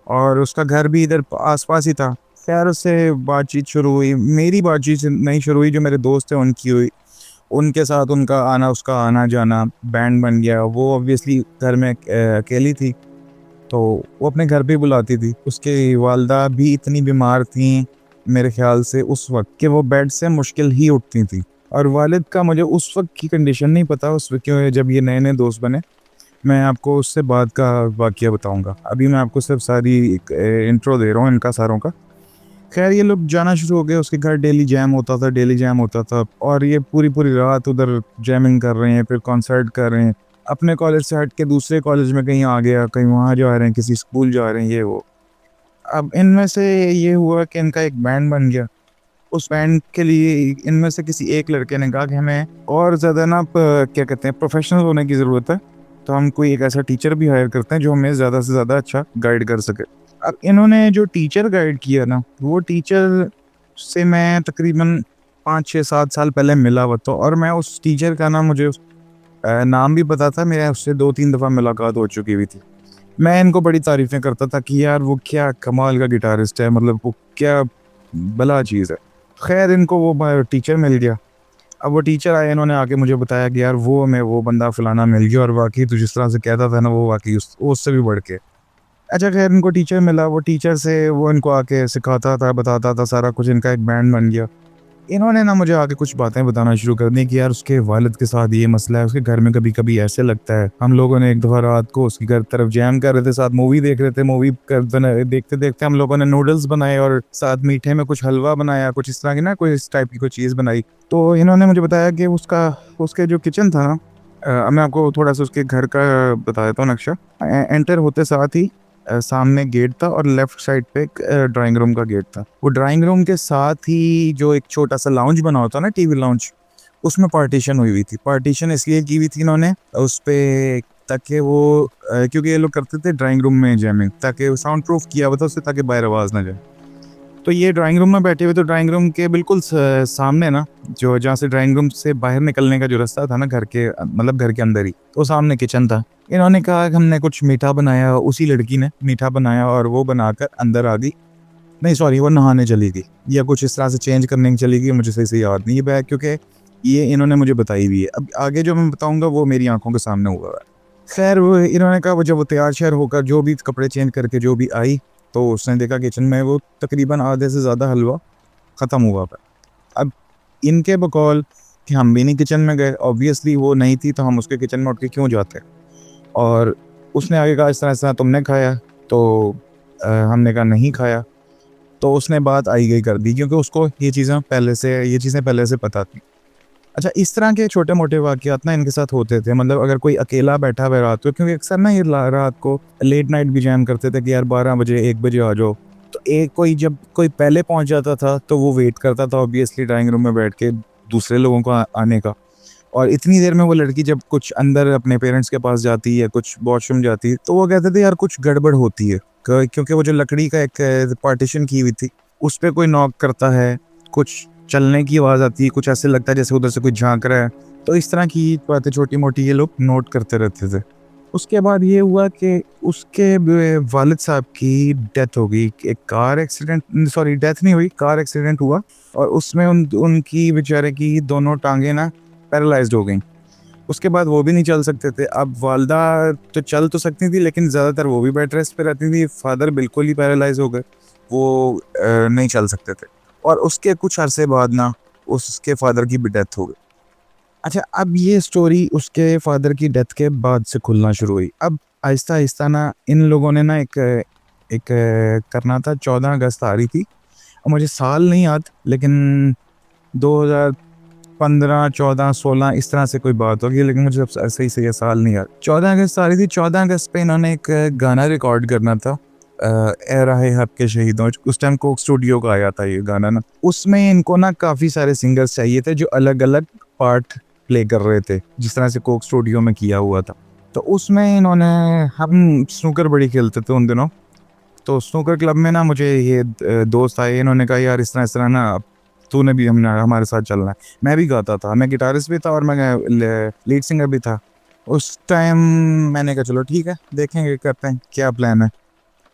Speaker 3: اور اس کا گھر بھی ادھر آس پاس ہی تھا. خیر اس سے بات چیت شروع ہوئی. میری بات چیت نہیں شروع ہوئی, جو میرے دوست ہیں ان کی ہوئی. ان کے ساتھ ان کا آنا, اس کا آنا جانا, بینڈ بن گیا. وہ آبویسلی گھر میں اکیلی تھی, تو وہ اپنے گھر پہ بلاتی تھی. اس کی والدہ بھی اتنی بیمار تھیں میرے خیال سے اس وقت کہ وہ بیڈ سے مشکل ہی اٹھتی تھیں. اور والد کا مجھے اس وقت کی کنڈیشن نہیں پتا, اس وقت کیوں جب یہ نئے نئے دوست بنے. میں آپ کو اس سے بعد کا واقعہ بتاؤں گا, ابھی میں آپ کو صرف ساری انٹرو دے رہا ہوں ان کا ساروں کا. خیر یہ لوگ جانا شروع ہو گئے. اس کے گھر ڈیلی جیم ہوتا تھا, ڈیلی جیم ہوتا تھا, اور یہ پوری رات ادھر جیمنگ کر رہے ہیں, پھر کنسرٹ کر رہے ہیں. اپنے کالج سے ہٹ کے دوسرے کالج میں کہیں آ گیا, کہیں وہاں جا رہے ہیں, کسی اسکول جا رہے ہیں, یہ وہ. اب ان میں سے یہ ہوا کہ ان کا ایک بینڈ بن گیا. اس بینڈ کے لیے ان میں سے کسی ایک لڑکے نے کہا کہ ہمیں اور زیادہ نا کیا کہتے ہیں پروفیشنل ہونے کی ضرورت ہے, تو ہم کوئی ایک ایسا ٹیچر بھی ہائر کرتے ہیں جو ہمیں زیادہ سے زیادہ اچھا گائیڈ کر سکے. اب انہوں نے جو ٹیچر گائیڈ کیا نا, وہ ٹیچر سے میں تقریباً 5-6-7 سال پہلے ملا ہوا تھا, اور میں اس ٹیچر کا نا مجھے نام بھی پتا تھا. میرے اس سے 2-3 دفعہ ملاقات ہو چکی ہوئی تھی. میں ان کو بڑی تعریفیں کرتا تھا کہ یار وہ کیا کمال کا گٹارسٹ ہے, مطلب وہ کیا بلا چیز ہے. خیر ان کو وہ ٹیچر مل گیا. اب وہ ٹیچر آئے, انہوں نے آ کے مجھے بتایا کہ یار وہ بندہ فلانا مل گیا, اور واقعی تو جس طرح سے کہتا تھا نا, وہ واقعی اس سے بھی بڑھ کے. اچھا خیر ان کو ٹیچر ملا. وہ ٹیچر سے وہ ان کو آ کے سکھاتا تھا, بتاتا تھا سارا کچھ. ان کا ایک بینڈ بن گیا. انہوں نے نا مجھے آ کے کچھ باتیں بتانا شروع کر دی کہ یار اس کے والد کے ساتھ یہ مسئلہ ہے, اس کے گھر میں کبھی کبھی ایسے لگتا ہے. ہم لوگوں نے ایک دفعہ رات کو اس کی گھر طرف جیم کر رہے تھے, ساتھ مووی دیکھ رہے تھے. مووی دیکھتے دیکھتے ہم لوگوں نے نوڈلز بنائے, اور ساتھ میٹھے میں کچھ حلوہ بنایا, کچھ اس طرح کی نا کوئی اس ٹائپ کی کوئی چیز بنائی. تو انہوں نے مجھے بتایا کہ اس کے جو کچن تھا نا, میں آپ کو تھوڑا سا اس کے گھر کا بتا دیتا ہوں نقشہ. انٹر ہوتے ساتھ ہی سامنے گیٹ تھا, اور لیفٹ سائڈ پہ ایک ڈرائنگ روم کا گیٹ تھا. وہ ڈرائنگ روم کے ساتھ ہی جو ایک چھوٹا سا لاؤنج بنا ہوتا نا, ٹی وی لاؤنج, اس میں پارٹیشن ہوئی تھی. پارٹیشن اس لیے کی ہوئی تھی انہوں نے اس پہ تاکہ وہ کیونکہ یہ لوگ کرتے تھے ڈرائنگ روم میں جیمنگ, تاکہ ساؤنڈ پروف کیا ہوا تھا اسے, تاکہ باہر آواز نہ جائے. تو یہ ڈرائنگ روم میں بیٹھے ہوئے, تو ڈرائنگ روم کے بالکل سامنے نا, جو جہاں سے ڈرائنگ روم سے باہر نکلنے کا جو رستہ تھا نا گھر کے اندر ہی, تو سامنے کچن تھا. انہوں نے کہا کہ ہم نے کچھ میٹھا بنایا, اسی لڑکی نے میٹھا بنایا, اور وہ بنا کر اندر آ گئی. نہیں سوری, وہ نہانے چلی گئی یا کچھ اس طرح سے چینج کرنے کی چلی گئی, مجھے صحیح سے یاد نہیں ہے کیونکہ یہ انہوں نے مجھے بتائی ہوئی ہے. اب آگے جو میں بتاؤں گا وہ میری آنکھوں کے سامنے ہوا ہے. خیر وہ انہوں نے کہا وہ جب وہ تیار شیار ہو کر جو بھی کپڑے چینج کر کے جو بھی آئی, تو اس نے دیکھا کچن میں وہ تقریباً آدھے سے زیادہ حلوہ ختم ہوا ہے. اب ان کے بقول کہ ہم بھی نہیں کچن میں گئے, آبویسلی وہ نہیں تھی تو ہم اس کے کچن میں اٹھ کے کیوں جاتے. اور اس نے آگے کہا اس طرح تم نے کھایا, تو ہم نے کہا نہیں کھایا. تو اس نے بات آئی گئی کر دی, کیونکہ اس کو یہ چیزیں پہلے سے پتہ تھیں. اچھا اس طرح کے چھوٹے موٹے واقعات نا ان کے ساتھ ہوتے تھے. مطلب اگر کوئی اکیلا بیٹھا ہوا رات کو, کیونکہ اکثر نا یہ رات کو لیٹ نائٹ بھی جیم کرتے تھے کہ یار 12 بجے 1 بجے آ جاؤ. تو جب کوئی پہلے پہنچ جاتا تھا تو وہ ویٹ کرتا تھا آبویسلی ڈرائنگ روم میں بیٹھ کے دوسرے لوگوں کو آنے کا. اور اتنی دیر میں وہ لڑکی جب کچھ اندر اپنے پیرنٹس کے پاس جاتی ہے, کچھ واش روم جاتی ہے, تو وہ کہتے تھے یار کچھ گڑبڑ ہوتی ہے, کیونکہ وہ جو لکڑی کا ایک پارٹیشن کی ہوئی تھی اس پہ کوئی ناک کرتا ہے, کچھ چلنے کی آواز آتی ہے, کچھ ایسے لگتا ہے جیسے ادھر سے کوئی جھانک رہا ہے. تو اس طرح کی باتیں چھوٹی موٹی یہ لوگ نوٹ کرتے رہتے تھے. اس کے بعد یہ ہوا کہ اس کے والد صاحب کی ڈیتھ ہو گئی. ایک کار ایکسیڈنٹ, ڈیتھ نہیں ہوئی, کار ایکسیڈنٹ ہوا, اور اس میں ان کی بیچارے کی دونوں ٹانگیں نا پیرالائزڈ ہو گئیں. اس کے بعد وہ بھی نہیں چل سکتے تھے. اب والدہ تو چل تو سکتی تھی, لیکن زیادہ تر وہ بھی بیڈ ریسٹ پہ رہتی تھی. فادر بالکل ہی پیرالائز ہو گئے, وہ نہیں چل سکتے تھے. اور اس کے کچھ عرصے بعد نا اس کے فادر کی بھی ڈیتھ ہو گئی. اچھا اب یہ سٹوری اس کے فادر کی ڈیتھ کے بعد سے کھلنا شروع ہوئی. اب آہستہ آہستہ نا ان لوگوں نے نا ایک کرنا تھا. 14 اگست آ رہی تھی, اور مجھے سال نہیں یاد, لیکن 2015 14 16 اس طرح سے کوئی بات ہوگی, لیکن مجھے صحیح سے یہ سال نہیں یاد. 14 اگست آ رہی تھی. 14 اگست پہ انہوں نے ایک گانا ریکارڈ کرنا تھا, اے راہ حق کے شہیدوں, اس ٹائم کوک اسٹوڈیو کا آیا تھا یہ گانا نا, اس میں ان کو نا کافی سارے سنگرز چاہیے تھے جو الگ الگ پارٹ پلے کر رہے تھے, جس طرح سے کوک اسٹوڈیو میں کیا ہوا تھا. تو اس میں انہوں نے, ہم سنوکر بڑی کھیلتے تھے ان دنوں, تو سنوکر کلب میں نا مجھے یہ دوست آئے, انہوں نے کہا یار اس طرح نا تو نے بھی ہمارے ساتھ چلنا ہے. میں بھی گاتا تھا, میں گٹارسٹ بھی تھا اور میں لیڈ سنگر بھی تھا اس ٹائم. میں نے کہا چلو ٹھیک ہے, دیکھیں گے کرتے ہیں کیا پلان ہے.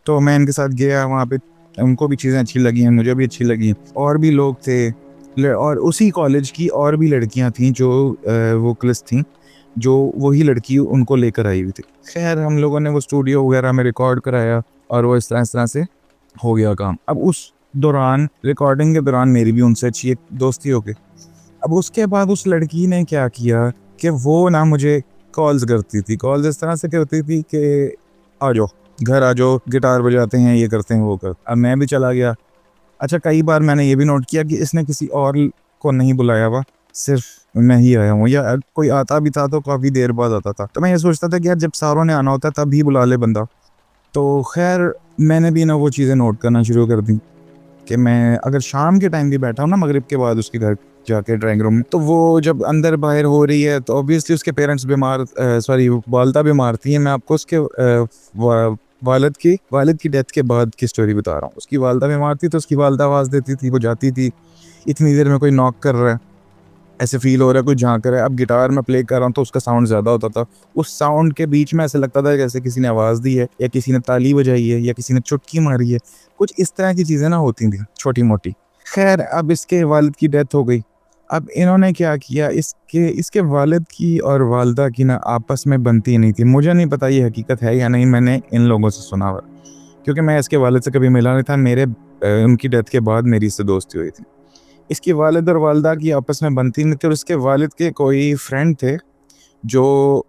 Speaker 3: تو میں ان کے ساتھ گیا وہاں پہ, ان کو بھی چیزیں اچھی لگی ہیں, مجھے بھی اچھی لگی ہیں, اور بھی لوگ تھے, اور اسی کالج کی اور بھی لڑکیاں تھیں جو ووکلسٹ تھیں, جو وہی لڑکی ان کو لے کر آئی ہوئی تھی. خیر ہم لوگوں نے وہ اسٹوڈیو وغیرہ میں ریکارڈ کرایا اور وہ اس طرح سے ہو گیا کام. اب اس دوران, ریکارڈنگ کے دوران میری بھی ان سے اچھی ایک دوستی ہو گئی. اب اس کے بعد اس لڑکی نے کیا کیا کہ وہ نا مجھے کالز کرتی تھی, کالز اس طرح سے کرتی تھی کہ آ جاؤ گھر آ جاؤ, گٹار بجاتے ہیں, یہ کرتے ہیں وہ کرتے. اب میں بھی چلا گیا. اچھا کئی بار میں نے یہ بھی نوٹ کیا کہ اس نے کسی اور کو نہیں بلایا ہوا, صرف میں ہی آیا ہوں, یا کوئی آتا بھی تھا تو کافی دیر بعد آتا تھا. تو میں یہ سوچتا تھا کہ یار جب ساروں نے آنا ہوتا ہے تب ہی بلا لے بندہ. تو خیر میں نے بھی نا وہ چیزیں نوٹ کرنا شروع کر دی کہ میں اگر شام کے ٹائم بھی بیٹھا ہوں نا, مغرب کے بعد اس کے گھر جا کے ڈرائنگ روم میں, تو وہ جب اندر باہر ہو رہی ہے تو اوبیسلی اس کے پیرنٹس بیمار, والدہ بیمار تھی. میں آپ کو اس کے والد کی ڈیتھ کے بعد کی سٹوری بتا رہا ہوں. اس کی والدہ بیمار تھی تو اس کی والدہ آواز دیتی تھی, وہ جاتی تھی, اتنی دیر میں کوئی ناک کر رہا ہے, ایسے فیل ہو رہا ہے کوئی جھانک رہا ہے. اب گٹار میں پلے کر رہا ہوں تو اس کا ساؤنڈ زیادہ ہوتا تھا, اس ساؤنڈ کے بیچ میں ایسے لگتا تھا جیسے کسی نے آواز دی ہے, یا کسی نے تالی بجائی ہے, یا کسی نے چٹکی ماری ہے. کچھ اس طرح کی چیزیں نا ہوتی تھیں چھوٹی موٹی. خیر اب اس کے والد کی ڈیتھ ہو گئی. اب انہوں نے کیا کیا, اس کے والد کی اور والدہ کی نا آپس میں بنتی نہیں تھی. مجھے نہیں پتا یہ حقیقت ہے یا نہیں, میں نے ان لوگوں سے سنا ہوا, کیونکہ میں اس کے والد سے کبھی ملا نہیں تھا. ان کی ڈیتھ کے بعد میری اس سے دوستی ہوئی تھی. اس کی والد اور والدہ کی آپس میں بنتی نہیں تھی, اور اس کے والد کے کوئی فرینڈ تھے جو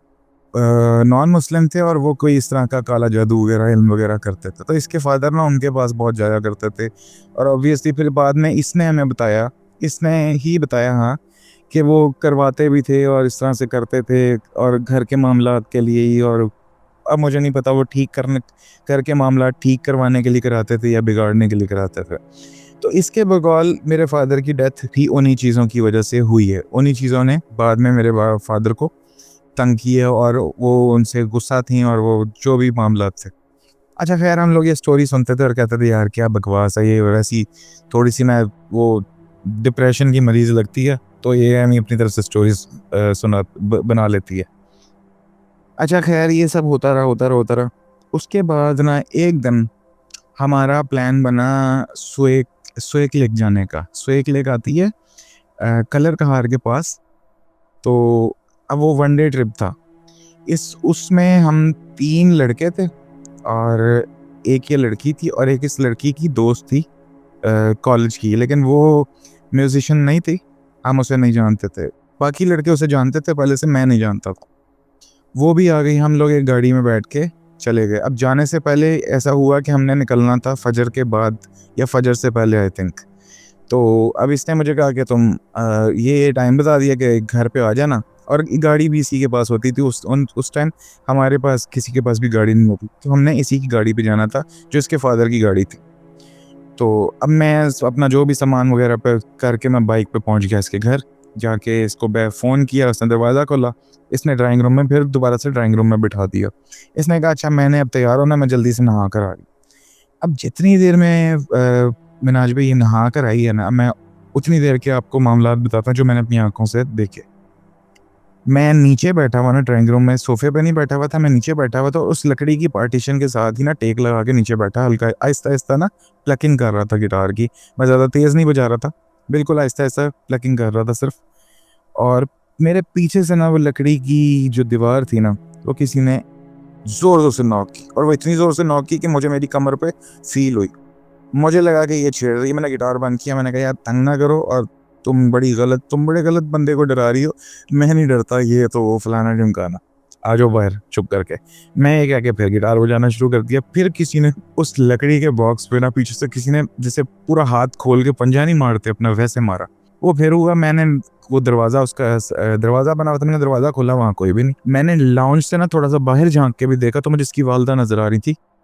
Speaker 3: نان مسلم تھے, اور وہ کوئی اس طرح کا کالا جادو وغیرہ علم وغیرہ کرتے تھے. تو اس کے فادر نا ان کے پاس بہت جایا کرتے تھے, اور اوبویسلی پھر بعد میں اس نے ہی بتایا ہاں کہ وہ کرواتے بھی تھے اور اس طرح سے کرتے تھے, اور گھر کے معاملات کے لیے ہی. اور اب مجھے نہیں پتا وہ کر کے معاملات ٹھیک کروانے کے لیے کراتے تھے یا بگاڑنے کے لیے کراتے تھے. تو اس کے بقول میرے فادر کی ڈیتھ بھی انہی چیزوں کی وجہ سے ہوئی ہے. انہی چیزوں نے بعد میں میرے فادر کو تنگ کیا, اور وہ ان سے غصہ تھیں, اور وہ جو بھی معاملات تھے. اچھا خیر ہم لوگ یہ سٹوری سنتے تھے اور کہتے تھے یار کیا بکواس ہے یہ, ویسی تھوڑی سی نا وہ ڈپریشن کی مریض لگتی ہے, تو یہ ہمیں اپنی طرف سے سٹوریز بنا لیتی ہے. اچھا خیر یہ سب ہوتا رہا. اس کے بعد نا ایک دن ہمارا پلان بنا سویک لیک جانے کا. سویک لیک آتی ہے کلر کہار کے پاس. تو اب وہ ون ڈے ٹرپ تھا. اس میں ہم 3 لڑکے تھے, اور ایک یہ لڑکی تھی, اور ایک اس لڑکی کی دوست تھی کالج کی, لیکن وہ میوزیشین نہیں تھی, ہم اسے نہیں جانتے تھے. باقی لڑکے اسے جانتے تھے پہلے سے, میں نہیں جانتا تھا. وہ بھی آ گئی, ہم لوگ ایک گاڑی میں بیٹھ کے چلے گئے. اب جانے سے پہلے ایسا ہوا کہ ہم نے نکلنا تھا فجر کے بعد یا فجر سے پہلے آئی تھنک. تو اب اس نے مجھے کہا کہ تم یہ ٹائم بتا دیا کہ گھر پہ آ جانا, اور گاڑی بھی اسی کے پاس ہوتی تھی اس ٹائم. ہمارے پاس کسی کے پاس بھی گاڑی نہیں ہوتی, تو ہم نے اسی کی گاڑی پہ جانا تھا جو اس کے فادر کی گاڑی تھی. تو اب میں اپنا جو بھی سامان وغیرہ پہ کر کے میں بائک پہ پہنچ گیا اس کے گھر. جا کے اس کو فون کیا, اس نے دروازہ کھولا, اس نے ڈرائنگ روم میں پھر دوبارہ سے ڈرائنگ روم میں بٹھا دیا. اس نے کہا اچھا میں نے اب تیار ہونا, میں جلدی سے نہا کر آ گئی. اب جتنی دیر میں مناج بھائی یہ نہا کر آئی ہے نا, میں اتنی دیر کے آپ کو معاملات بتاتا ہوں جو میں نے اپنی آنکھوں سے دیکھے. میں نیچے بیٹھا ہوا نا ڈرائنگ روم میں, صوفے پہ نہیں بیٹھا ہوا تھا, میں نیچے بیٹھا ہوا تھا. اس لکڑی کی پارٹیشن کے ساتھ ہی نا ٹیک لگا کے نیچے بیٹھا, ہلکا آہستہ آہستہ نا پلکنگ کر رہا تھا گٹار کی. میں زیادہ تیز نہیں بجا رہا تھا, بالکل آہستہ آہستہ پلکنگ کر رہا تھا صرف. اور میرے پیچھے سے نا وہ لکڑی کی جو دیوار تھی نا, وہ کسی نے زور سے ناک کی, اور وہ اتنی زور سے ناک کی کہ مجھے میری کمر پہ فیل ہوئی. مجھے لگا کہ یہ چھیڑ رہی ہے. میں نے گٹار بند کیا, میں نے کہا یار تنگ نہ کرو, اور تم بڑے غلط بندے کو ڈرا رہی ہو. میں نہیں ڈرتا, یہ تو وہ فلانا ڈمکانا, آ جاؤ باہر چپ کر کے. میں یہ کہہ کے پھر گٹار بجانا شروع کر دیا. پھر کسی نے اس لکڑی کے باکس پہ نا پیچھے سے کسی نے جیسے پورا ہاتھ کھول کے پنجہ نہیں مارتے اپنا, ویسے مارا. وہ پھر ہوا, میں نے وہ دروازہ, اس کا دروازہ بنا ہوا تھا, میں نے دروازہ کھولا, وہاں کوئی بھی نہیں. میں نے لاؤنج سے نا تھوڑا سا باہر جھانک کے بھی دیکھا تو مجھے اس کی والدہ نظر آ رہی تھی,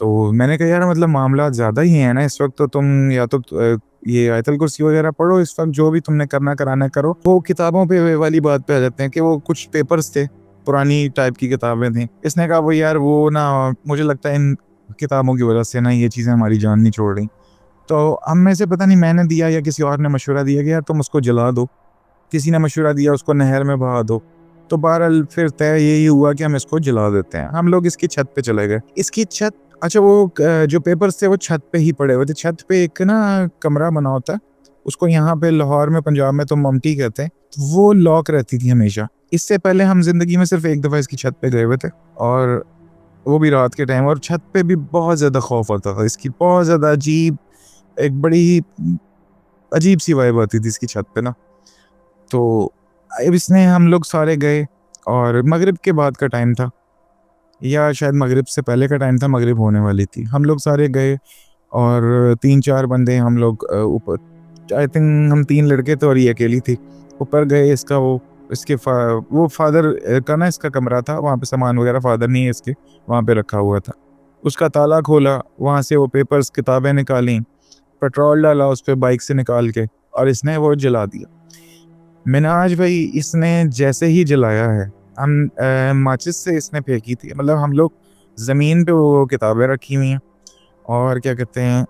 Speaker 3: تو میں نے کہا یار مطلب معاملات زیادہ ہی ہیں نا اس وقت، تو تم یا تو یہ آیت الکرسی وغیرہ پڑھو اس وقت، جو بھی تم نے کرنا کرانا کرو. وہ کتابوں پہ والی بات پہ آ جاتے ہیں کہ وہ کچھ پیپرز تھے، پرانی ٹائپ کی کتابیں تھیں. اس نے کہا وہ یار وہ نا مجھے لگتا ہے ان کتابوں کی وجہ سے نا یہ چیزیں ہماری جان نہیں چھوڑ رہی. تو ہم میں سے پتہ نہیں میں نے دیا یا کسی اور نے مشورہ دیا کہ یار تم اس کو جلا دو. کسی نے مشورہ دیا اس کو نہر میں بہا دو. تو بہرحال پھر طے یہی ہوا کہ ہم اس کو جلا دیتے ہیں. ہم لوگ اس کی چھت پہ چلے گئے. اس کی چھت، اچھا وہ جو پیپرز تھے وہ چھت پہ ہی پڑے ہوئے تھے. چھت پہ ایک نا کمرہ بنا ہوتا ہے، اس کو یہاں پہ لاہور میں پنجاب میں تو ممٹی کہتے ہیں. وہ لاک رہتی تھی ہمیشہ. اس سے پہلے ہم زندگی میں صرف ایک دفعہ اس کی چھت پہ گئے ہوئے تھے، اور وہ بھی رات کے ٹائم. اور چھت پہ بھی بہت زیادہ خوف ہوتا تھا اس کی، بہت زیادہ عجیب، ایک بڑی عجیب سی وائب آتی تھی اس کی چھت پہ نا. تو اب اس نے، ہم لوگ سارے گئے اور مغرب کے بعد کا ٹائم تھا، یا شاید مغرب سے پہلے کا ٹائم تھا، مغرب ہونے والی تھی. ہم لوگ سارے گئے اور 3-4 بندے ہم لوگ اوپر، آئی تھنک ہم 3 لڑکے تھے اور یہ اکیلی تھی. اوپر گئے. اس کا اس کے وہ فادر کا نا اس کا کمرہ تھا، وہاں پہ سامان وغیرہ فادر نہیں ہے اس کے، وہاں پہ رکھا ہوا تھا. اس کا تالا کھولا، وہاں سے وہ پیپرز کتابیں نکالیں، پیٹرول ڈالا اس پہ بائک سے نکال کے، اور اس نے وہ جلا دیا. مناج بھائی اس نے جیسے ہی جلایا ہے، ہم ماچس سے اس نے پھینکی تھی. مطلب ہم لوگ زمین پہ وہ کتابیں رکھی ہوئی ہیں، اور کیا کہتے ہیں،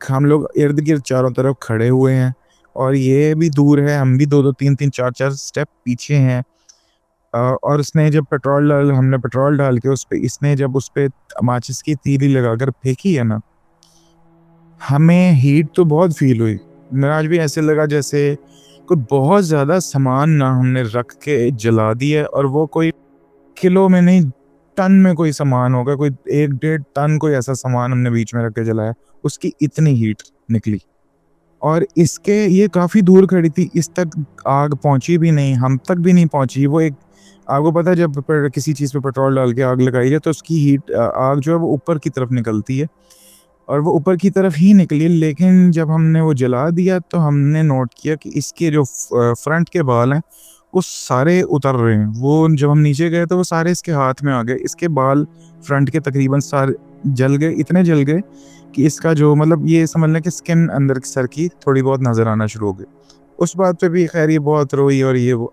Speaker 3: ہم لوگ ارد گرد چاروں طرف کھڑے ہوئے ہیں، اور یہ بھی دور ہے، ہم بھی 2-2 3-3 4-4 سٹیپ پیچھے ہیں. اور اس نے جب ہم نے پیٹرول ڈال کے اس پہ، اس نے جب اس پہ ماچس کی تیلی لگا کر پھینکی ہے نا، ہمیں ہیٹ تو بہت فیل ہوئی. مناج بھی ایسے لگا جیسے کوئی بہت زیادہ سامان نہ ہم نے رکھ کے جلا دیا، اور وہ کوئی کلو میں نہیں، ٹن میں کوئی سامان ہوگا، کوئی 1-1.5 ٹن کوئی ایسا سامان ہم نے بیچ میں رکھ کے جلایا. اس کی اتنی ہیٹ نکلی، اور اس کے یہ کافی دور کھڑی تھی، اس تک آگ پہنچی بھی نہیں، ہم تک بھی نہیں پہنچی. وہ ایک، آپ کو پتہ ہے جب کسی چیز پہ پیٹرول ڈال کے آگ لگائی ہے تو اس کی ہیٹ، آگ جو ہے وہ اوپر کی طرف نکلتی ہے، اور وہ اوپر کی طرف ہی نکلی. لیکن جب ہم نے وہ جلا دیا تو ہم نے نوٹ کیا کہ اس کے جو فرنٹ کے بال ہیں وہ سارے اتر رہے ہیں. وہ جب ہم نیچے گئے تو وہ سارے اس کے ہاتھ میں آ گئے. اس کے بال فرنٹ کے تقریباً سارے جل گئے، اتنے جل گئے کہ اس کا جو مطلب یہ سمجھ لیں کہ سکن اندر سر کی تھوڑی بہت نظر آنا شروع ہو گئی. اس بات پہ بھی خیر یہ بہت روئی، اور یہ وہ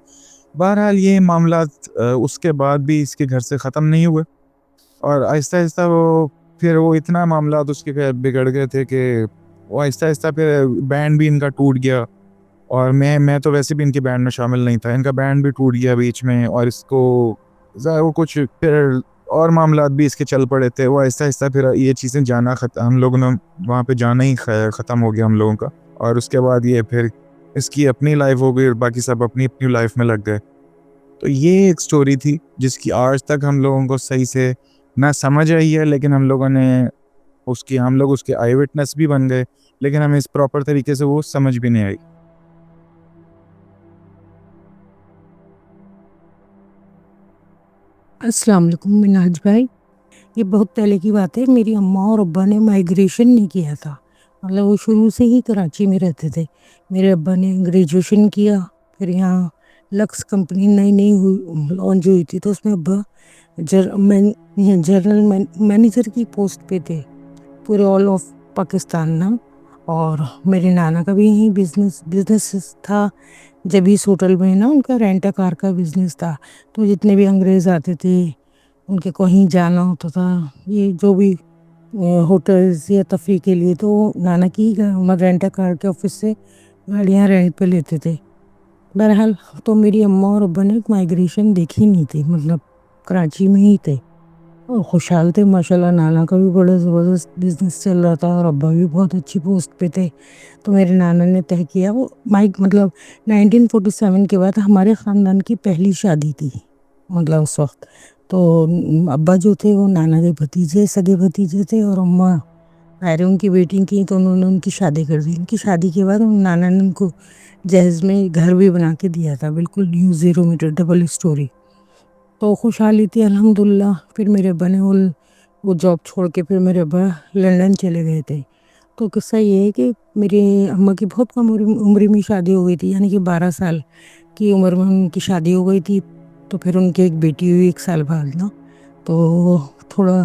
Speaker 3: بہرحال یہ معاملات اس کے بعد بھی اس کے گھر سے ختم نہیں ہوئے. اور آہستہ آہستہ وہ پھر وہ اتنا معاملات اس کے بگڑ گئے تھے کہ وہ آہستہ آہستہ پھر بینڈ بھی ان کا ٹوٹ گیا. اور میں تو ویسے بھی ان کے بینڈ میں شامل نہیں تھا، ان کا بینڈ بھی ٹوٹ گیا بیچ میں. اور اس کو وہ کچھ پھر اور معاملات بھی اس کے چل پڑے تھے. وہ آہستہ آہستہ پھر یہ چیزیں جانا ہم لوگوں نے وہاں پہ جانا ہی ختم ہو گیا ہم لوگوں کا. اور اس کے بعد یہ پھر اس کی اپنی لائف ہو گئی، اور باقی سب اپنی اپنی لائف میں لگ گئے. تو یہ ایک سٹوری تھی جس کی آج تک ہم لوگوں کو صحیح سے نہ سمجھ آئی ہے، لیکن ہم لوگوں نے ہم لوگ اس کے آئی وٹنس بھی بن گئے، لیکن ہمیں اس پراپر طریقے سے وہ سمجھ بھی نہیں آئی.
Speaker 4: السلام علیکم مناج بھائی. یہ بہت پہلے کی بات ہے، میری اماں اور ابا نے مائیگریشن نہیں کیا تھا. مطلب وہ شروع سے ہی کراچی میں رہتے تھے. میرے ابا نے گریجویشن کیا، پھر یہاں لکس کمپنی نئی لانچ ہوئی تھی، تو اس میں ابا جنرل مینیجر کی پوسٹ پہ تھے پورے آل آف پاکستان نا. اور میرے نانا کا بھی یہیں بزنس تھا. جب اس ہوٹل میں نا ان کا رینٹ کار کا بزنس تھا، تو جتنے بھی انگریز آتے تھے ان کے کہیں جانا ہوتا تھا، یہ جو بھی ہوٹلز یا تفریح کے لیے، تو نانا کی رینٹ کار کے آفس سے گاڑیاں رینٹ پہ لیتے تھے. بہرحال تو میری اماں اور ابا نے مائیگریشن دیکھی نہیں تھی، مطلب کراچی میں ہی تھے اور خوشحال تھے ماشاءاللہ. نانا کا بھی بڑا زبردست بزنس چل رہا تھا اور ابا بھی بہت اچھی پوسٹ پہ تھے. تو میرے نانا نے طے کیا، وہ مطلب 1947 کے بعد ہمارے خاندان کی پہلی شادی تھی مطلب اس وقت. تو ابا جو تھے وہ نانا کے بھتیجے، سگے بھتیجے تھے، اور اماں ان کی بیٹی کی، تو انہوں نے ان کی شادی کر دی. ان کی شادی کے بعد نانا نے ان کو جہیز میں گھر بھی بنا کے دیا تھا، بالکل نیو 0 میٹر ڈبل اسٹوری. تو خوشحالی تھی الحمدللہ. پھر میرے ابا نے وہ جاب چھوڑ کے پھر میرے ابا لنڈن چلے گئے تھے. تو قصہ یہ ہے کہ میری اماں کی بہت کم عمر میں شادی ہو گئی تھی، یعنی کہ 12 سال کی عمر میں ان کی شادی ہو گئی تھی. تو پھر ان کی ایک بیٹی ہوئی 1 سال بعد نا. تو تھوڑا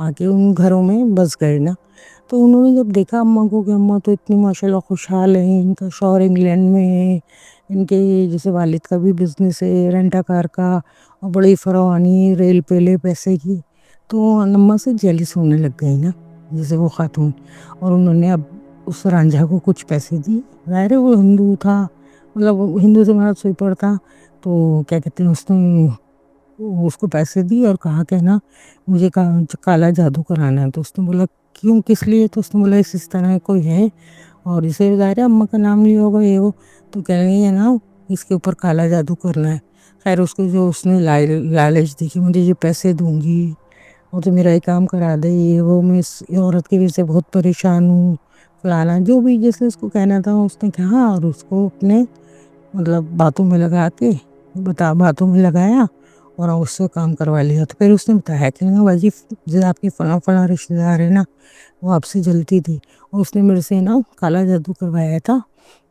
Speaker 4: آ کے ان گھروں میں بس گئے نا. تو انہوں نے جب دیکھا اماں کو کہ اماں تو اتنی ماشاءاللہ خوشحال ہیں، ان کا شوہر انگلینڈ میں ہے، ان کے جیسے والد کا بھی بزنس ہے رینٹا کار کا، اور بڑی فراوانی ریل پیلے پیسے کی، تو اماں سے جیلس ہونے لگ گئی نا جیسے وہ خاتون. اور انہوں نے اب اس رانجھا کو کچھ پیسے دیے. ظاہر ہے وہ ہندو تھا، مطلب ہندو سے مراد سوئی پڑتا، تو کیا کہتے ہیں اس کو پیسے دی اور کہا کہ نا مجھے کالا جادو کرانا ہے. تو اس نے بولا کیوں، کس لیے؟ تو اس نے بولا اس طرح کوئی ہے اور اسے ظاہر ہے اماں کا نام نہیں ہوگا یہ وہ، تو کہہ رہی ہے نا اس کے اوپر کالا جادو کرنا ہے. خیر اس کو جو اس نے لالچ دی کہ مجھے یہ پیسے دوں گی اور تو میرا یہ کام کرا دے، یہ وہ، میں اس عورت کی وجہ سے بہت پریشان ہوں فلانا، جو بھی جیسے اس کو کہنا تھا اس نے کہا، اور اس کو اپنے مطلب باتوں میں لگایا اور اس سے کام کروا لیا. تو پھر اس نے بتایا کہ نا باجی جو آپ کی فلاں رشتہ دار ہے نا وہ آپ سے جلتی تھی، اور اس نے میرے سے نا کالا جادو کروایا تھا،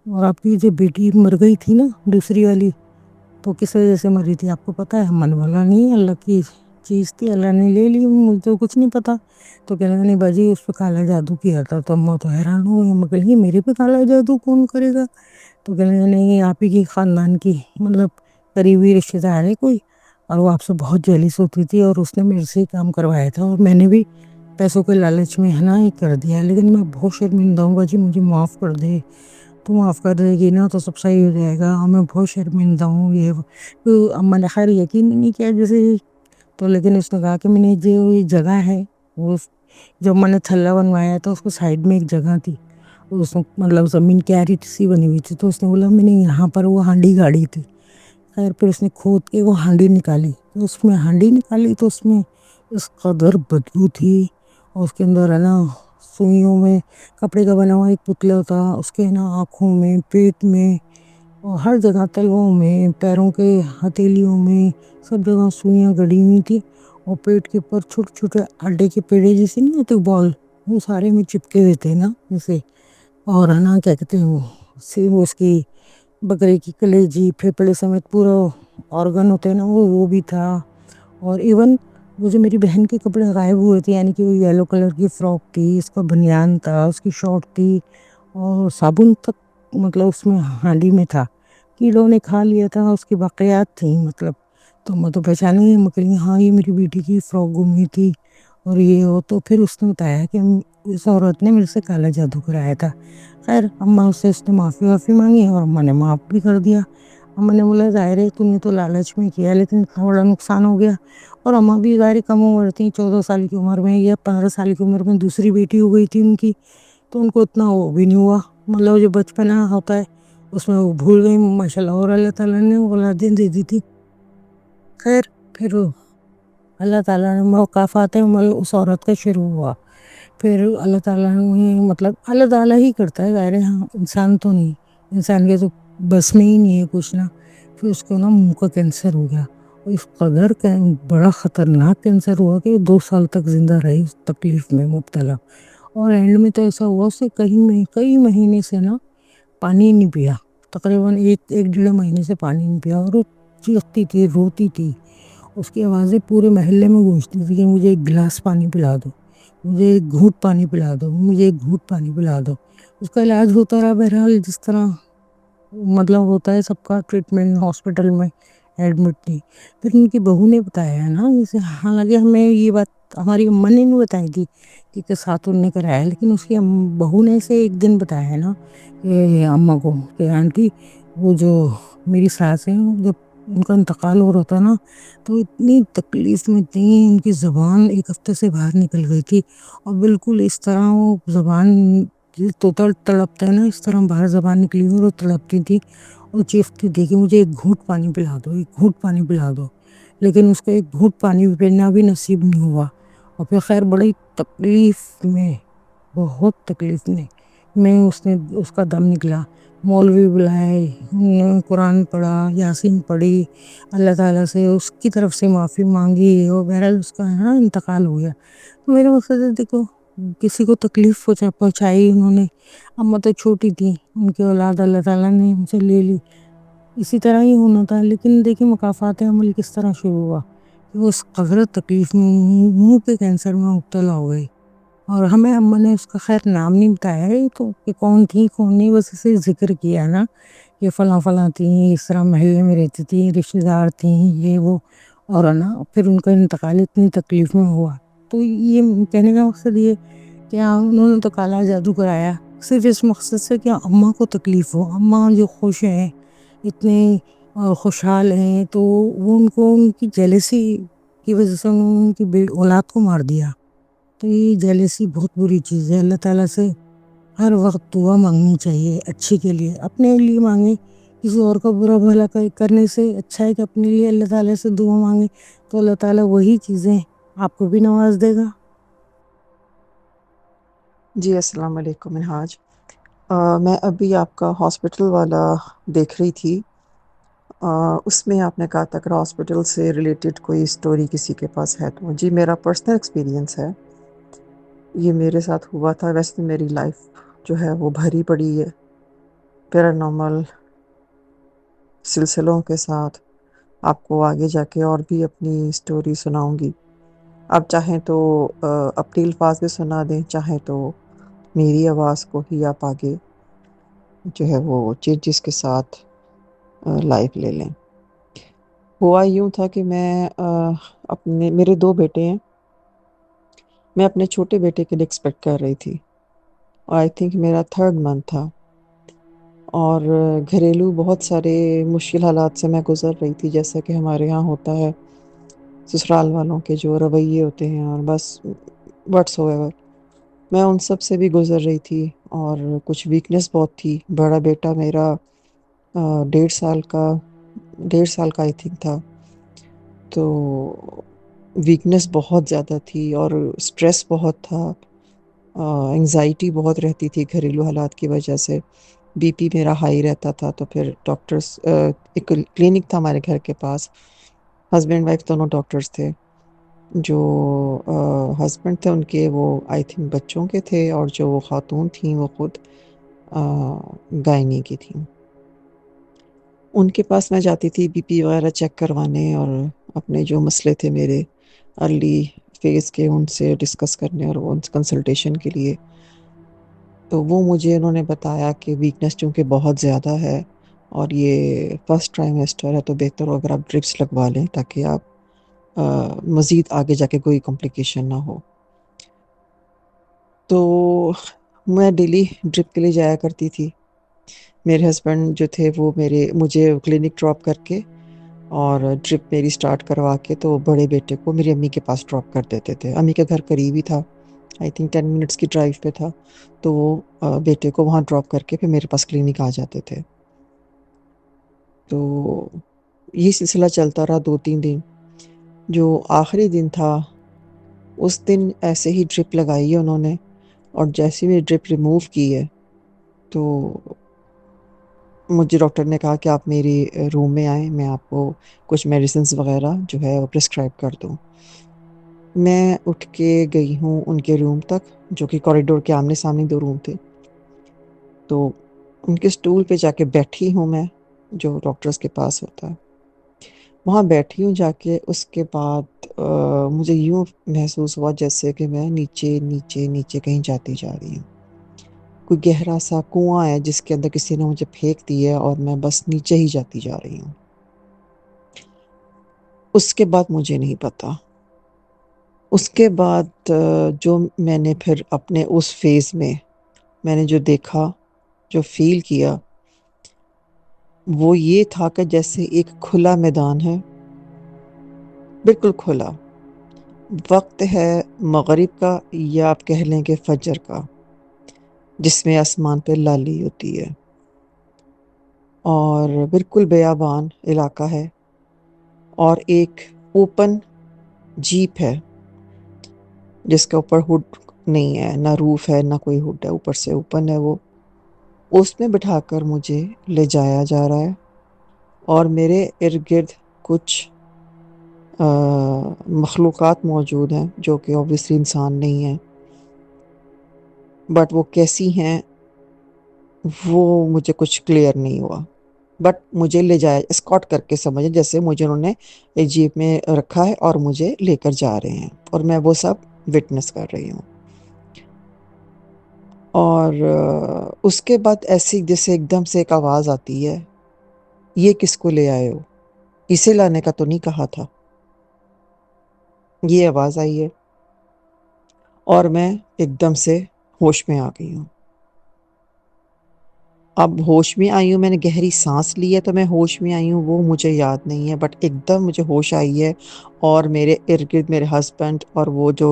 Speaker 4: اور آپ کی جو بیٹی مر گئی تھی نا دوسری والی، تو کس وجہ سے مری تھی آپ کو پتہ ہے؟ من والا نہیں، اللہ کی چیز تھی، اللہ نے لے لی، مجھے تو کچھ نہیں پتا. تو کہنے لگا نہیں باجی اس پہ کالا جادو کیا تھا. تو اماں تو حیران ہو گئی، مگر یہ میرے پہ کالا جادو کون کرے گا؟ تو کہنے لگا نہیں آپ ہی کی خاندان کی مطلب قریبی رشتہ دار ہے کوئی، اور وہ آپ سے بہت جیلس ہوتی تھی اور اس نے میرے سے کام کروایا تھا، اور میں نے بھی پیسوں کے لالچ میں ہے نا یہ کر دیا، لیکن میں بہت شرمندہ ہوں باجی، مجھے معاف کر دے. تو معاف کر دے گی نا تو سب صحیح ہو جائے گا، میں بہت شرمندہ ہوں یہ. تو اماں نے خیر یقین نہیں کیا جیسے، تو لیکن اس نے کہا کہ میں نے جو یہ جگہ ہے وہ جب میں نے تھلا بنوایا تھا اس کو سائیڈ میں ایک جگہ تھی، اس میں مطلب زمین کیاری سی بنی ہوئی تھی، تو اس نے بولا میں نے یہاں پر وہ ہانڈی گاڑی تھی. خیر پھر اس نے کھود کے وہ ہانڈی نکالی، تو اس میں ہانڈی نکالی تو اس میں اس قدر بدبو تھی، اور اس کے اندر ہے نا سوئیوں میں کپڑے کا بنا ہوا ایک پتلا تھا، اس کے نا آنکھوں میں، پیٹ میں، اور ہر جگہ تلووں میں، پیروں کے ہتھیلیوں میں، سب جگہ سوئیاں گڑی ہوئی تھی، اور پیٹ کے اوپر چھوٹے چھوٹے انڈے کے پیڑے جیسے نہیں ہوتے بال، وہ سارے میں چپکے ہوئے تھے نا جیسے. اور ہے نا کیا کہتے ہیں وہ اس کی بکرے کی کلیجی پھیپڑے سمیت پورا آرگن ہوتے ہیں نا وہ بھی تھا. اور ایون وہ جو میری بہن کے کپڑے غائب ہوئے تھے، یعنی کہ وہ یلو کلر کی فراک تھی، اس کا بنیان تھا، اس کی شارٹ تھی، اور صابن تک مطلب اس میں ہانڈی میں تھا، کیڑوں نے کھا لیا تھا، اس کی باقیات تھیں مطلب. تو میں تو پہچانی مکلی ہاں یہ میری بیٹی کی فراک گم ہوئی تھی اور یہ ہو. تو پھر اس نے بتایا کہ اس عورت نے میرے سے کالا جادو کرایا تھا. خیر اماں سے اس نے معافی مانگی اور اماں نے معاف بھی کر دیا. اماں نے بولا ظاہر ہے تو نے تو لالچ میں کیا لیکن بڑا نقصان ہو گیا. اور اماں بھی ظاہر کم عمر تھی، 14 سال کی عمر میں یا 15 سال کی عمر میں دوسری بیٹی ہو گئی تھی ان کی، تو ان کو اتنا وہ بھی نہیں ہوا، مطلب جو بچپنا ہوتا ہے اس میں وہ بھول گئی ماشاءاللہ، اور اللہ تعالیٰ نے اولادیں دے دی تھی. خیر پھر اللہ تعالیٰ نے مقافات اس عورت کا شروع ہوا. پھر اللہ تعالیٰ نے مطلب اللہ تعالیٰ ہی کرتا ہے ظاہر ہے، ہاں انسان تو نہیں، انسان کے تو بس میں ہی نہیں ہے کچھ نا. پھر اس کو نا منہ کا کینسر ہو گیا، اور اس قدر بڑا خطرناک کینسر ہوا کہ 2 سال تک زندہ رہی اس تکلیف میں مبتلا. اور اینڈ میں تو ایسا ہوا اسے کئی مہینے سے نا پانی نہیں پیا، تقریباً 1-1.5 مہینے سے پانی نہیں پیا، اور وہ چیختی تھی، روتی تھی، اس کی آوازیں پورے محلے میں گونجتی تھی کہ مجھے ایک گلاس پانی پلا دو، مجھے ایک گھونٹ پانی پلا دو، مجھے ایک گھونٹ پانی پلا دو. اس کا علاج ہوتا رہا بہرحال جس طرح مطلب ہوتا ہے سب کا، ٹریٹمنٹ ہاسپٹل میں ایڈمٹ تھی. پھر ان کی بہو نے بتایا ہے نا، جیسے حالانکہ ہمیں یہ بات ہماری اماں نے نہیں بتائی تھی کہ ساتھ انہوں نے کرایا، لیکن اس کی بہو نے سے ایک دن بتایا ہے نا کہ اماں کو کہ آنٹی وہ جو میری ساس ہے جب ان کا انتقال ہو رہا تھا نا تو اتنی تکلیف میں تھی، ان کی زبان 1 ہفتے سے باہر نکل گئی تھی، اور بالکل اس طرح وہ زبان تو تڑپتا ہے نا اس طرح باہر زبان نکلی ہوئی اور تڑپتی تھی اور چیختی تھی کہ مجھے ایک گھونٹ پانی پلا دو، ایک گھونٹ پانی پلا دو. لیکن اس کو ایک گھونٹ پانی پینا بھی نصیب نہیں ہوا. اور پھر خیر بڑی تکلیف میں، بہت تکلیف میں اس کا دم نکلا. مولوی بلائے، انہوں نے قرآن پڑھا، یاسین پڑھی، اللہ تعالیٰ سے اس کی طرف سے معافی مانگی، اور بہرحال اس کا انتقال ہو گیا. تو میرے مقصد ہے دیکھو کسی کو تکلیف پہنچائی انہوں نے، اماں تو چھوٹی تھی، ان کی اولاد اللہ تعالیٰ نے ان سے لے لی، اسی طرح ہی ہونا تھا. لیکن دیکھیں مقافات عمل کس طرح شروع ہوا کہ وہ اس قدر تکلیف میں منہ کے کینسر میں مبتلا ہو گئی. اور ہمیں اما نے اس کا خیر نام نہیں بتایا ہے تو کہ کون تھی کون نہیں، بس اسے ذکر کیا نا کہ فلاں فلاں تھیں، اس طرح محلے میں رہتی تھیں، رشتہ دار تھیں، یہ وہ. اور نا پھر ان کا انتقال اتنی تکلیف میں ہوا. تو یہ کہنے کا مقصد یہ کہ انہوں نے تو کالا جادو کرایا صرف اس مقصد سے کہ اماں کو تکلیف ہو. اماں جو خوش ہیں، اتنے خوشحال ہیں، تو وہ ان کو ان کی جیلسی کی وجہ سے انہوں نے ان کی اولاد کو مار دیا. تو یہ جیلسی بہت بری چیز ہے. اللہ تعالیٰ سے ہر وقت دعا مانگنی چاہیے اچھی کے لیے، اپنے لیے مانگیں. کسی اور کا برا بھلا کرنے سے اچھا ہے کہ اپنے لیے اللہ تعالیٰ سے دعا مانگیں، تو اللہ تعالیٰ وہی چیزیں آپ کو بھی نواز دے گا.
Speaker 5: جی السلام علیکم منہاج. میں ابھی آپ کا ہاسپٹل والا دیکھ رہی تھی. اس میں آپ نے کہا تھا اگر ہاسپٹل سے ریلیٹڈ کوئی اسٹوری کسی کے پاس ہے تو جی میرا پرسنل ایکسپیرینس ہے. یہ میرے ساتھ ہوا تھا. ویسے تو میری لائف جو ہے وہ بھری پڑی ہے پیرانارمل سلسلوں کے ساتھ. آپ کو آگے جا کے اور بھی اپنی اسٹوری سناؤں گی. آپ چاہیں تو اپنی الفاظ میں سنا دیں، چاہیں تو میری آواز کو ہی آپ آگے جو ہے وہ چینجز کے ساتھ لائف لے لیں. ہوا یوں تھا کہ میں میرے 2 بیٹے ہیں. میں اپنے چھوٹے بیٹے کے لیے ایکسپیکٹ کر رہی تھی. آئی تھنک میرا 3rd منتھ تھا، اور گھریلو بہت سارے مشکل حالات سے میں گزر رہی تھی، جیسا کہ ہمارے یہاں ہوتا ہے سسرال والوں کے جو رویے ہوتے ہیں، اور بس واٹس ایور میں ان سب سے بھی گزر رہی تھی. اور کچھ ویکنس بہت تھی. بڑا بیٹا میرا 1.5 سال کا آئی تھنک تھا، تو ویکنس بہت زیادہ تھی اور اسٹریس بہت تھا. انگزائٹی بہت رہتی تھی گھریلو حالات کی وجہ سے. بی پی میرا ہائی رہتا تھا. تو پھر ڈاکٹرس ایک کلینک تھا ہمارے گھر کے پاس. ہسبینڈ وائف دونوں ڈاکٹرس تھے. جو ہسبینڈ تھے ان کے وہ آئی تھنک بچوں کے تھے، اور جو وہ خاتون تھیں وہ خود گائنی کی تھیں. ان کے پاس میں جاتی تھی بی پی وغیرہ چیک کروانے، اور اپنے جو مسئلے تھے میرے ارلی فیز کے ان سے ڈسکس کرنے اور ان کنسلٹیشن کے لیے. تو وہ مجھے انہوں نے بتایا کہ ویکنس چونکہ بہت زیادہ ہے اور یہ فرسٹ ٹرائمیسٹر ہے، تو بہتر ہو اگر آپ ڈرپس لگوا لیں تاکہ آپ مزید آگے جا کے کوئی کمپلیکیشن نہ ہو. تو میں ڈیلی ڈرپ کے لیے جایا کرتی تھی. میرے ہسبینڈ جو تھے وہ مجھے کلینک ڈراپ کر کے اور ڈرپ میری سٹارٹ کروا کے تو بڑے بیٹے کو میری امی کے پاس ڈراپ کر دیتے تھے. امی کا گھر قریب ہی تھا، آئی تھنک 10 منٹس کی ڈرائیو پہ تھا. تو وہ بیٹے کو وہاں ڈراپ کر کے پھر میرے پاس کلینک آ جاتے تھے. تو یہ سلسلہ چلتا رہا 2-3 دن. جو آخری دن تھا اس دن ایسے ہی ڈرپ لگائی ہے انہوں نے، اور جیسے بھی ڈرپ ریموو کی ہے تو مجھے ڈاکٹر نے کہا کہ آپ میری روم میں آئیں، میں آپ کو کچھ میڈیسنز وغیرہ جو ہے وہ پرسکرائب کر دوں. میں اٹھ کے گئی ہوں ان کے روم تک، جو کہ کوریڈور کے آمنے سامنے 2 روم تھے. تو ان کے اسٹول پہ جا کے بیٹھی ہوں میں، جو ڈاکٹرز کے پاس ہوتا ہے. وہاں بیٹھی ہوں جا کے. اس کے بعد مجھے یوں محسوس ہوا جیسے کہ میں نیچے نیچے نیچے کہیں جاتی جا رہی ہوں. کوئی گہرا سا کنواں ہے جس کے اندر کسی نے مجھے پھینک دی ہے، اور میں بس نیچے ہی جاتی جا رہی ہوں. اس کے بعد مجھے نہیں پتا. اس کے بعد جو میں نے پھر اپنے اس فیز میں نے جو دیکھا، جو فیل کیا، وہ یہ تھا کہ جیسے ایک کھلا میدان ہے، بالکل کھلا. وقت ہے مغرب کا، یا آپ کہہ لیں کہ فجر کا، جس میں آسمان پہ لالی ہوتی ہے، اور بالکل بیابان علاقہ ہے. اور ایک اوپن جیپ ہے جس کے اوپر ہوڈ نہیں ہے، نہ روف ہے، نہ کوئی ہوڈ ہے، اوپر سے اوپن ہے وہ. اس میں بٹھا کر مجھے لے جایا جا رہا ہے، اور میرے ارد گرد کچھ مخلوقات موجود ہیں جو کہ اوبویسلی انسان نہیں ہیں، بٹ وہ کیسی ہیں وہ مجھے کچھ کلیئر نہیں ہوا. بٹ مجھے لے جایا اسکاٹ کر کے سمجھیں، جیسے مجھے انہوں نے ایک جیپ میں رکھا ہے اور مجھے لے کر جا رہے ہیں اور میں وہ سب وٹنس کر رہی ہوں. اور اس کے بعد ایسی جیسے ایک دم سے ایک آواز آتی ہے، یہ کس کو لے آئے ہو، اسے لانے کا تو نہیں کہا تھا. یہ آواز آئی ہے اور میں ایک دم سے ہوش میں آ گئی ہوں. اب ہوش میں آئی ہوں، میں نے گہری سانس لی ہے تو میں ہوش میں آئی ہوں، وہ مجھے یاد نہیں ہے، بٹ ایک دم مجھے ہوش آئی ہے. اور میرے ارد گرد میرے ہسبینڈ اور وہ جو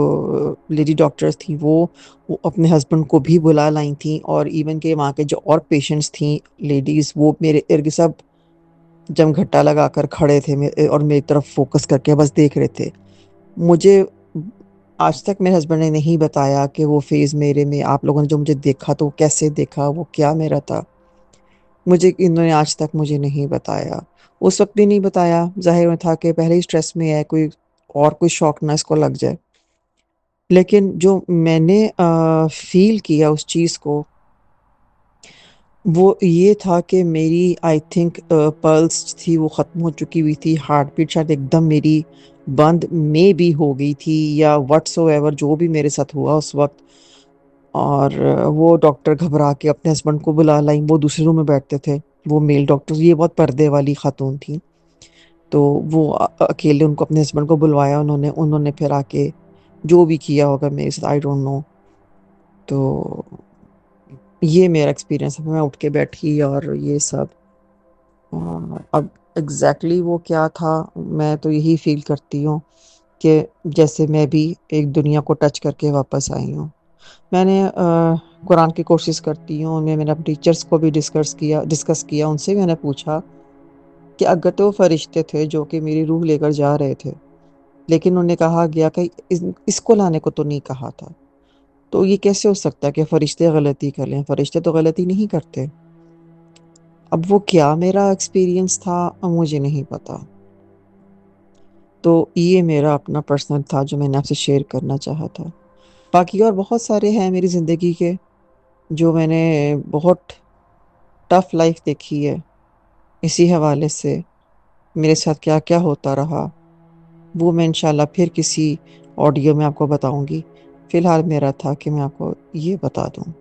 Speaker 5: لیڈی ڈاکٹرز تھیں وہ اپنے ہسبینڈ کو بھی بلا لائی تھیں، اور ایون کہ وہاں کے جو اور پیشنٹس تھیں لیڈیز، وہ میرے ارد سب جم گھٹا لگا کر کھڑے تھے اور میری طرف فوکس کر کے بس دیکھ رہے تھے. مجھے آج تک میرے ہسبینڈ نے نہیں بتایا کہ وہ فیز میرے میں آپ لوگوں نے جو مجھے دیکھا تو کیسے دیکھا، وہ کیا میرا تھا. مجھے انہوں نے آج تک مجھے نہیں بتایا. اس وقت بھی نہیں بتایا، ظاہر میں تھا کہ پہلے ہی اسٹریس میں ہے، کوئی شوق نہ اس کو لگ جائے. لیکن جو میں نے فیل کیا اس چیز کو، وہ یہ تھا کہ میری آئی تھنک پلس تھی وہ ختم ہو چکی ہوئی تھی، ہارٹ بیٹ شاید ایک دم میری بند میں بھی ہو گئی تھی، یا وٹ سو ایور جو بھی میرے ساتھ ہوا اس وقت. اور وہ ڈاکٹر گھبرا کے اپنے ہسبینڈ کو بلا لائیں، وہ دوسرے روم میں بیٹھتے تھے، وہ میل ڈاکٹر، یہ بہت پردے والی خاتون تھیں. تو وہ اکیلے ان کو اپنے ہسبینڈ کو بلوایا انہوں نے پھر آ کے جو بھی کیا ہوگا میرے ساتھ، آئی ڈونٹ نو. تو یہ میرا ایکسپیرینس ہے. میں اٹھ کے بیٹھی اور یہ سب، اب ایگزیکٹلی وہ کیا تھا، میں تو یہی فیل کرتی ہوں کہ جیسے میں بھی ایک دنیا کو ٹچ کر کے واپس آئی ہوں. میں نے قرآن کی کوشش کرتی ہوں، میں نے اپنے ٹیچرس کو بھی ڈسکس کیا، ان سے میں نے پوچھا کہ اگر تو وہ فرشتے تھے جو کہ میری روح لے کر جا رہے تھے، لیکن انہوں نے کہا گیا کہ اس کو لانے کو تو نہیں کہا تھا، تو یہ کیسے ہو سکتا ہے کہ فرشتے غلطی کر لیں؟ فرشتے تو غلطی نہیں کرتے. اب وہ کیا میرا ایکسپیرینس تھا مجھے نہیں پتا. تو یہ میرا اپنا پرسنل تھا جو میں نے آپ سے شیئر کرنا چاہا تھا. باقی اور بہت سارے ہیں میری زندگی کے جو میں نے بہت ٹف لائف دیکھی ہے، اسی حوالے سے میرے ساتھ کیا کیا ہوتا رہا وہ میں انشاءاللہ پھر کسی آڈیو میں آپ کو بتاؤں گی. فی الحال میرا تھا کہ میں آپ کو یہ بتا دوں.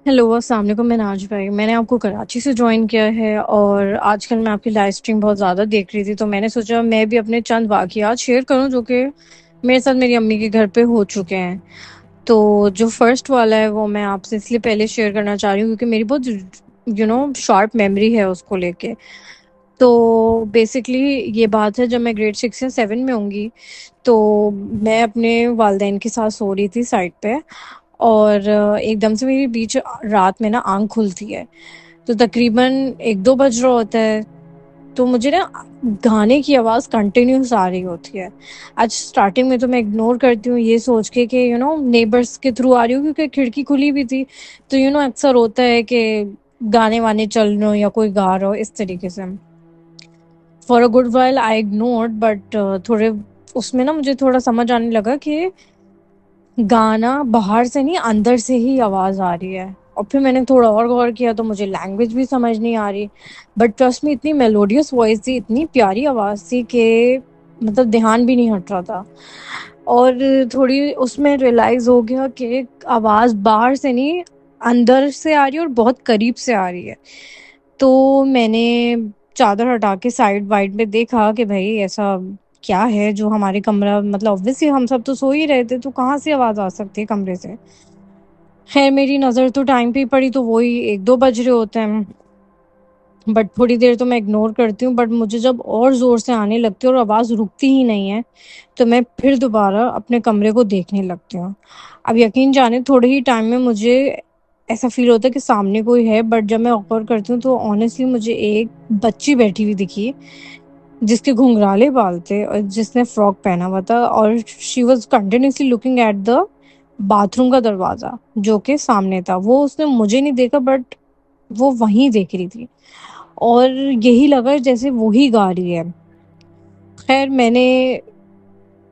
Speaker 6: ہیلو، السلام علیکم مناج بھائی. میں نے آپ کو کراچی سے جوائن کیا ہے، اور آج کل میں آپ کی لائف اسٹریم بہت زیادہ دیکھ رہی تھی، تو میں نے سوچا میں بھی اپنے چند واقعات شیئر کروں جو کہ میرے ساتھ میری امی کے گھر پہ ہو چکے ہیں. تو جو فرسٹ والا ہے وہ میں آپ سے اس لیے پہلے شیئر کرنا چاہ رہی ہوں کیونکہ میری بہت شارپ میموری ہے اس کو لے کے. تو بیسکلی یہ بات ہے جب میں گریڈ 6 یا 7 میں ہوں گی، تو میں اپنے والدین کے ساتھ سو رہی تھی سائڈ پہ، اور ایک دم سے میری بیچ رات میں نا آنکھ کھلتی ہے، تو تقریباً 1-2 بج رہا ہوتا ہے، تو مجھے نا گانے کی آواز کنٹینیوس آ رہی ہوتی ہے. آج سٹارٹنگ میں تو میں اگنور کرتی ہوں یہ سوچ کے کہ نیبرس کے تھرو آ رہی ہوں، کیونکہ کھڑکی کھلی بھی تھی، تو اکثر ہوتا ہے کہ گانے وانے چل رہے ہو یا کوئی گا رہا ہو اس طریقے سے. For a good while I ignored, but تھوڑے اس میں نا مجھے تھوڑا سمجھ آنے لگا کہ گانا باہر سے نہیں اندر سے ہی آواز آ رہی ہے. اور پھر میں نے تھوڑا اور غور کیا تو مجھے لینگویج بھی سمجھ نہیں آ رہی، بٹ ٹرسٹ میں اتنی میلوڈیس وائس تھی، اتنی پیاری آواز تھی کہ مطلب دھیان بھی نہیں ہٹ رہا تھا. اور تھوڑی اس میں ریئلائز ہو گیا کہ آواز باہر سے نہیں اندر سے آ رہی ہے اور بہت قریب سے آ رہی ہے. تو میں نے چادر ہٹا کے سائڈ وائڈ میں دیکھا کہ بھائی ایسا کیا ہے جو ہمارے کمرہ، مطلب obviously ہم سب تو سو ہی رہے تھے، تو کہاں سے آواز آ سکتی ہے کمرے سے. خیر میری نظر تو ٹائم پہ ہی پڑی، تو وہی 1-2 بج رہے ہوتے ہیں، بٹ تھوڑی دیر تو میں اگنور کرتی ہوں، بٹ مجھے جب اور زور سے آنے لگتی ہے اور آواز رکتی ہی نہیں ہے تو میں پھر دوبارہ اپنے کمرے کو دیکھنے لگتی ہوں. اب یقین جانے تھوڑے ہی ٹائم میں مجھے ایسا فیل ہوتا ہے کہ سامنے کوئی ہے، بٹ جب میں غور کرتی ہوں تو آنیسٹلی مجھے ایک بچی بیٹھی ہوئی دکھی جس کے گھنگرالے بال تھے اور جس نے فراک پہنا ہوا تھا، اور she was continuously looking at the bathroom کا دروازہ جو کہ سامنے تھا. وہ اس نے مجھے نہیں دیکھا، بٹ وہ وہیں دیکھ رہی تھی، اور یہی لگا جیسے وہی گا رہی ہے. خیر میں نے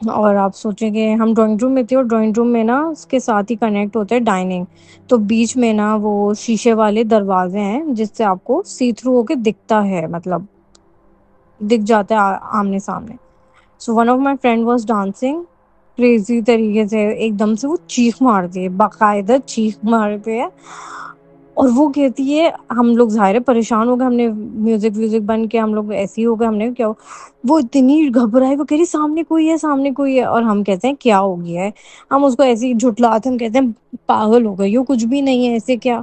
Speaker 6: اور آپ سوچیں کہ ہم ڈرائنگ روم میں تھے، اور ڈرائنگ روم میں نا اس کے ساتھ ہی کنیکٹ ہوتا ہے ڈائننگ، تو بیچ میں نا وہ شیشے والے دروازے ہیں جس سے آپ کو سی تھرو ہو کے دکھتا ہے، مطلب دکھ جاتا ہے آمنے سامنے. So one of my friend was dancing crazy طریقے سے، ایک دم سے وہ چیخ مارتی ہے، باقاعدہ چیخ مارتے ہے. اور وہ کہتی ہے، ہم لوگ ظاہر ہے پریشان ہو گئے، ہم نے میوزک بند کیا، ہم لوگ ایسے ہی ہو گئے، ہم نے کیا وہ اتنی گھبرائی، وہ کہہ رہی سامنے کوئی ہے، سامنے کوئی ہے. اور ہم کہتے ہیں کیا ہو گیا ہے، ہم اس کو ایسے ہی جھٹلاتے، ہم کہتے ہیں پاگل ہو گئی ہو، کچھ بھی نہیں ہے ایسے کیا.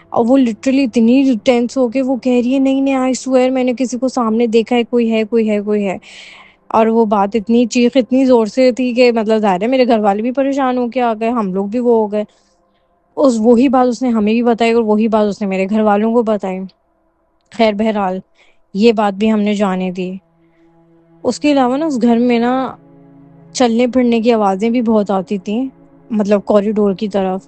Speaker 6: اور وہ لٹرلی اتنی ٹینس ہو کے وہ کہہ رہی ہے نہیں نہیں آئی سوئر میں نے کسی کو سامنے دیکھا ہے، کوئی ہے کوئی ہے کوئی ہے. اور وہ بات اتنی چیخ اتنی زور سے تھی کہ مطلب ظاہر ہے میرے گھر والے بھی پریشان ہو کے آ گئے، ہم لوگ بھی وہ ہو گئے. وہی بات اس نے ہمیں بھی بتائی اور وہی بات اس نے میرے گھر والوں کو بتائی. خیر بہرحال یہ بات بھی ہم نے جانے دی. اس کے علاوہ نا اس گھر میں نا چلنے پھرنے کی آوازیں بھی بہت آتی تھیں، مطلب کوریڈور کی طرف.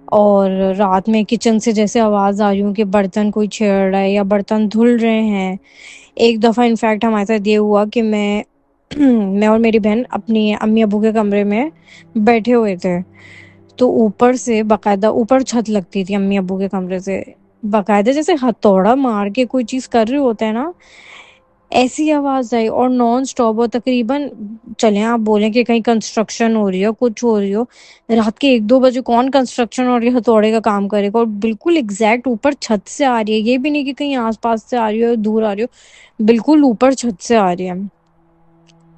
Speaker 6: اور رات میں کچن سے جیسے آواز آ رہی ہوں کہ برتن کوئی چھیڑ رہا ہے یا برتن دھل رہے ہیں. ایک دفعہ انفیکٹ ہمارے ساتھ یہ ہوا کہ میں اور میری بہن اپنی امی ابو کے کمرے میں بیٹھے ہوئے تھے، تو اوپر سے باقاعدہ اوپر چھت لگتی تھی امی ابو کے کمرے سے، باقاعدہ جیسے ہتھوڑا مار کے کوئی چیز کر رہے ہوتے ہیں نا، ایسی آواز آئی اور نان سٹاپ. اور تقریباً چلیں آپ بولیں کہ کہیں کنسٹرکشن ہو رہی ہو کچھ ہو رہی ہو، رات کے 1-2 بجے کون کنسٹرکشن اور یہ ہتھوڑے کا کام کرے گا، اور بالکل ایگزیکٹ اوپر چھت سے آ رہی ہے، یہ بھی نہیں کہ کہیں آس پاس سے آ رہی ہو دور آ رہی ہو، بالکل اوپر چھت سے آ رہی ہے.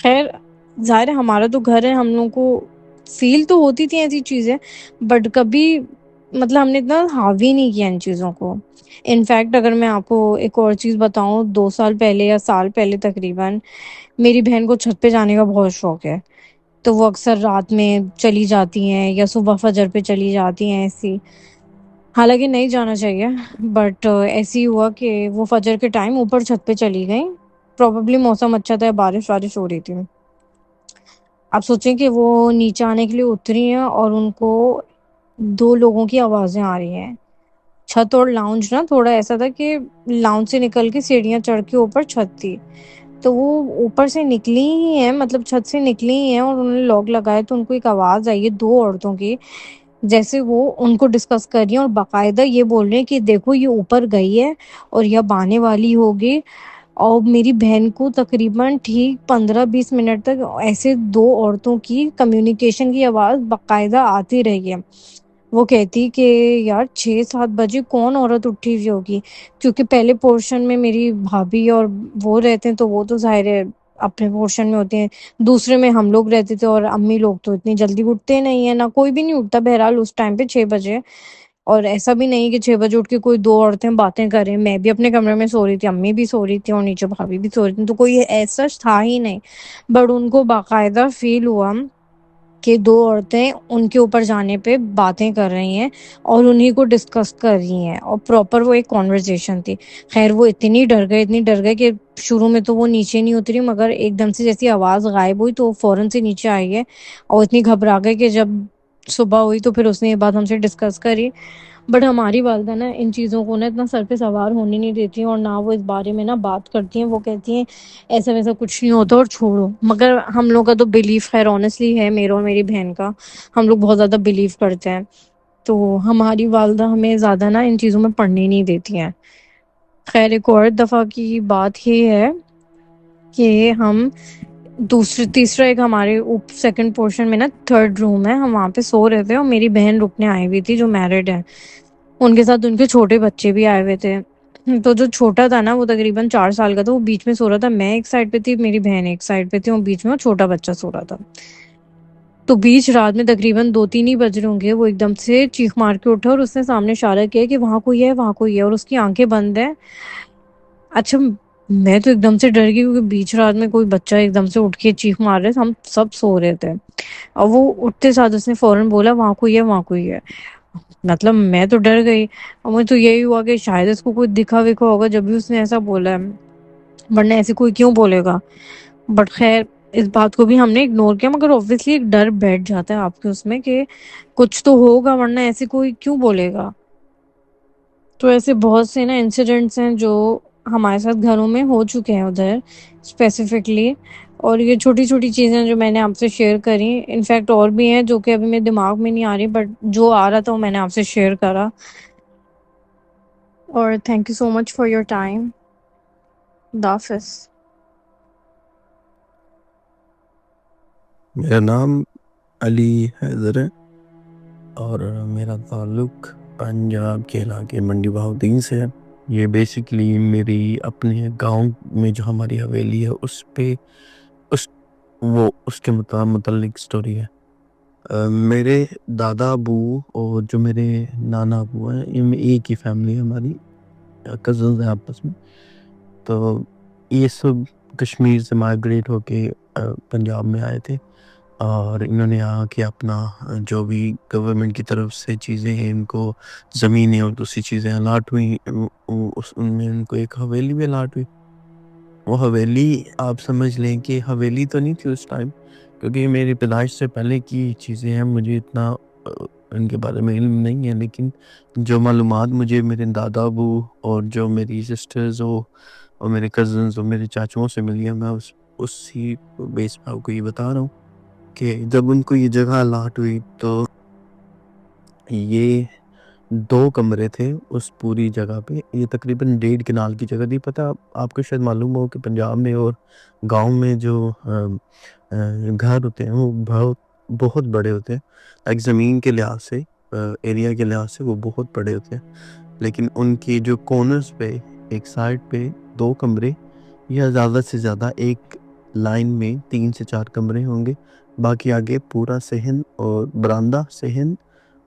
Speaker 6: خیر ظاہر ہے ہمارا تو گھر ہے، ہم لوگوں کو فیل تو ہوتی تھی ایسی چیزیں، بٹ کبھی مطلب ہم نے اتنا حاوی نہیں کیا ان چیزوں کو. انفیکٹ اگر میں آپ کو ایک اور چیز بتاؤں، 2 سال پہلے یا سال پہلے تقریباً میری بہن کو چھت پہ جانے کا بہت شوق ہے، تو وہ اکثر رات میں چلی جاتی ہیں یا صبح فجر پہ چلی جاتی ہیں ایسی. حالانکہ نہیں جانا چاہیے، بٹ ایسی ہی ہوا کہ وہ فجر کے ٹائم اوپر چھت پہ چلی گئیں. پروبیبلی موسم اچھا تھا، بارش ہو رہی تھی. آپ سوچیں کہ وہ نیچے آنے کے لیے اتری ہیں اور ان کو 2 لوگوں کی آوازیں آ رہی ہیں. چھت اور لاؤنج نا تھوڑا ایسا تھا کہ لاؤنج سے نکل کے سیڑھیاں چڑھ کے اوپر چھت تھی، تو وہ اوپر سے نکلی ہی ہیں، مطلب چھت سے نکلی ہی ہیں اور انہوں نے لاک لگائے، تو ان کو ایک آواز آئی ہے 2 عورتوں کی، جیسے وہ ان کو ڈسکس کر رہی ہیں اور باقاعدہ یہ بول رہے ہیں کہ دیکھو یہ اوپر گئی ہے اور یہ اب آنے والی ہوگی. اور میری بہن کو تقریباً ٹھیک 15-20 منٹ تک ایسے 2 عورتوں کی کمیونیکیشن کی آواز باقاعدہ آتی رہی ہے. وہ کہتی کہ یار 6-7 بجے کون عورت اٹھی ہوئی ہوگی، کیونکہ پہلے پورشن میں میری بھابھی اور وہ رہتے ہیں تو وہ تو ظاہر ہے اپنے پورشن میں ہوتے ہیں، دوسرے میں ہم لوگ رہتے تھے اور امی لوگ تو اتنی جلدی اٹھتے نہیں ہیں، نہ کوئی بھی نہیں اٹھتا بہرحال اس ٹائم پہ 6 بجے. اور ایسا بھی نہیں کہ 6 بجے اٹھ کے کوئی 2 عورتیں باتیں کریں. میں بھی اپنے کمرے میں سو رہی تھی، امی بھی سو رہی تھی اور نیچے بھابھی بھی سو رہی تھی، تو کوئی ایسا تھا ہی نہیں. بٹ ان کو باقاعدہ فیل ہوا کہ 2 عورتیں ان کے اوپر جانے پہ باتیں کر رہی ہیں اور انہی کو ڈسکس کر رہی ہیں، اور پراپر وہ ایک کانورسیشن تھی. خیر وہ اتنی ڈر گئے کہ شروع میں تو وہ نیچے نہیں اتری، مگر ایک دم سے جیسی آواز غائب ہوئی تو وہ فوراً سے نیچے آئی ہے، اور اتنی گھبرا گئی کہ جب صبح ہوئی تو پھر اس نے یہ بات ہم سے ڈسکس کری. بٹ ہماری والدہ نا ان چیزوں کو نا اتنا سر پہ سوار ہونے نہیں دیتی ہیں، اور نہ وہ اس بارے میں نا بات کرتی ہیں. وہ کہتی ہیں ایسا ویسا کچھ نہیں ہوتا اور چھوڑو. مگر ہم لوگ کا تو بلیف خیر آنیسٹلی ہے، میرا اور میری بہن کا، ہم لوگ بہت زیادہ بلیو کرتے ہیں، تو ہماری والدہ ہمیں زیادہ نا ان چیزوں میں پڑھنے نہیں دیتی ہیں. خیر ایک اور دفعہ کی بات یہ ہے کہ ہم تیسرا ایک ہمارے سیکنڈ پورشن میں نا 3rd روم ہے، ہم وہاں پہ سو رہے تھے اور میری بہن رکنے آئی ہوئی تھی جو میرڈ ہے، ان کے ساتھ ان کے چھوٹے بچے بھی آئے ہوئے تھے. تو جو چھوٹا تھا نا وہ تقریباً 4 سال کا تھا، وہ بیچ میں سو رہا تھا. میں ایک سائڈ پہ تھی، میری بہن ایک سائڈ پہ تھی، اور بیچ میں وہ چھوٹا بچہ سو رہا تھا. تو بیچ رات میں تقریباً 2-3 ہی بج رہے ہوں گے، وہ ایک دم سے چیخ مار کے اٹھا اور اس نے سامنے اشارہ کیا کہ وہاں کوئی ہے وہاں کوئی ہے، اور اس کی آنکھیں بند ہیں. اچھا میں تو ایک دم سے ڈر گئی کیونکہ بیچ رات میں کوئی بچہ ایک دم سے اٹھ کے چیخ مار رہے، ہم سب سو رہے تھے. اور وہ اٹھتے ساتھ اس نے فوراً بولا وہاں کوئی ہے وہاں کوئی ہے. مطلب میں تو ڈر گئی، اور مجھے تو یہی ہوا کہ شاید اس کو کوئی دکھا وکھا ہوگا جب بھی اس نے ایسا بولا ہے، ورنہ ایسے کوئی کیوں بولے گا. بٹ خیر اس بات کو بھی ہم نے اگنور کیا، مگر obviously ایک ڈر بیٹھ جاتا ہے آپ کے اس میں کہ کچھ تو ہوگا، ورنہ ایسے کوئی کیوں بولے گا. تو ایسے بہت سے نا انسیڈنٹس ہیں جو ہمارے ساتھ گھروں میں ہو چکے ہیں ادھر اسپیسیفکلی. اور یہ چھوٹی چھوٹی چیزیں جو میں نے آپ سے شیئر کری، انفیکٹ اور بھی ہیں جو کہ ابھی میرے دماغ میں نہیں آ رہی، بٹ جو آ رہا تھا وہ میں نے آپ سے شیئر کرا. اور thank you so much for your time. خدا حافظ.
Speaker 2: میرا نام علی حیدر ہے اور میرا تعلق پنجاب کے علاقے منڈی بہاؤدین سے ہے. یہ بیسکلی میری اپنے گاؤں میں جو ہماری حویلی ہے اس پہ اس کے متعلق سٹوری ہے. میرے دادا ابو اور جو میرے نانا ابو ہیں ان میں ایک ہی فیملی ہے، ہماری کزنز ہیں آپس میں. تو یہ سب کشمیر سے مائگریٹ ہو کے پنجاب میں آئے تھے اور انہوں نے آ کے اپنا جو بھی گورنمنٹ کی طرف سے چیزیں ہیں ان کو زمینیں اور دوسری چیزیں الاٹ ہوئیں، ان میں ان کو ایک حویلی بھی الاٹ ہوئی. وہ حویلی آپ سمجھ لیں کہ حویلی تو نہیں تھی اس ٹائم، کیونکہ میری پیدائش سے پہلے کی چیزیں ہیں، مجھے اتنا ان کے بارے میں علم نہیں ہے. لیکن جو معلومات مجھے میرے دادا ابو اور جو میری سسٹرز اور میرے کزنز اور میرے چاچوؤں سے ملی ہے، میں اسی بیس پہ آپ کو یہ بتا رہا ہوں کہ جب ان کو یہ جگہ الاٹ ہوئی تو یہ 2 کمرے تھے اس پوری جگہ پہ. یہ تقریباً 1.5 کنال کی جگہ تھی. پتہ آپ کو شاید معلوم ہو کہ پنجاب میں اور گاؤں میں جو گھر ہوتے ہیں وہ بہت بڑے ہوتے ہیں. ایک زمین کے لحاظ سے، ایریا کے لحاظ سے وہ بہت بڑے ہوتے ہیں، لیکن ان کی جو کارنرز پہ ایک سائڈ پہ 2 کمرے یا زیادہ سے زیادہ ایک لائن میں 3 سے 4 کمرے ہوں گے. باقی آگے پورا صحن اور برآمدہ صحن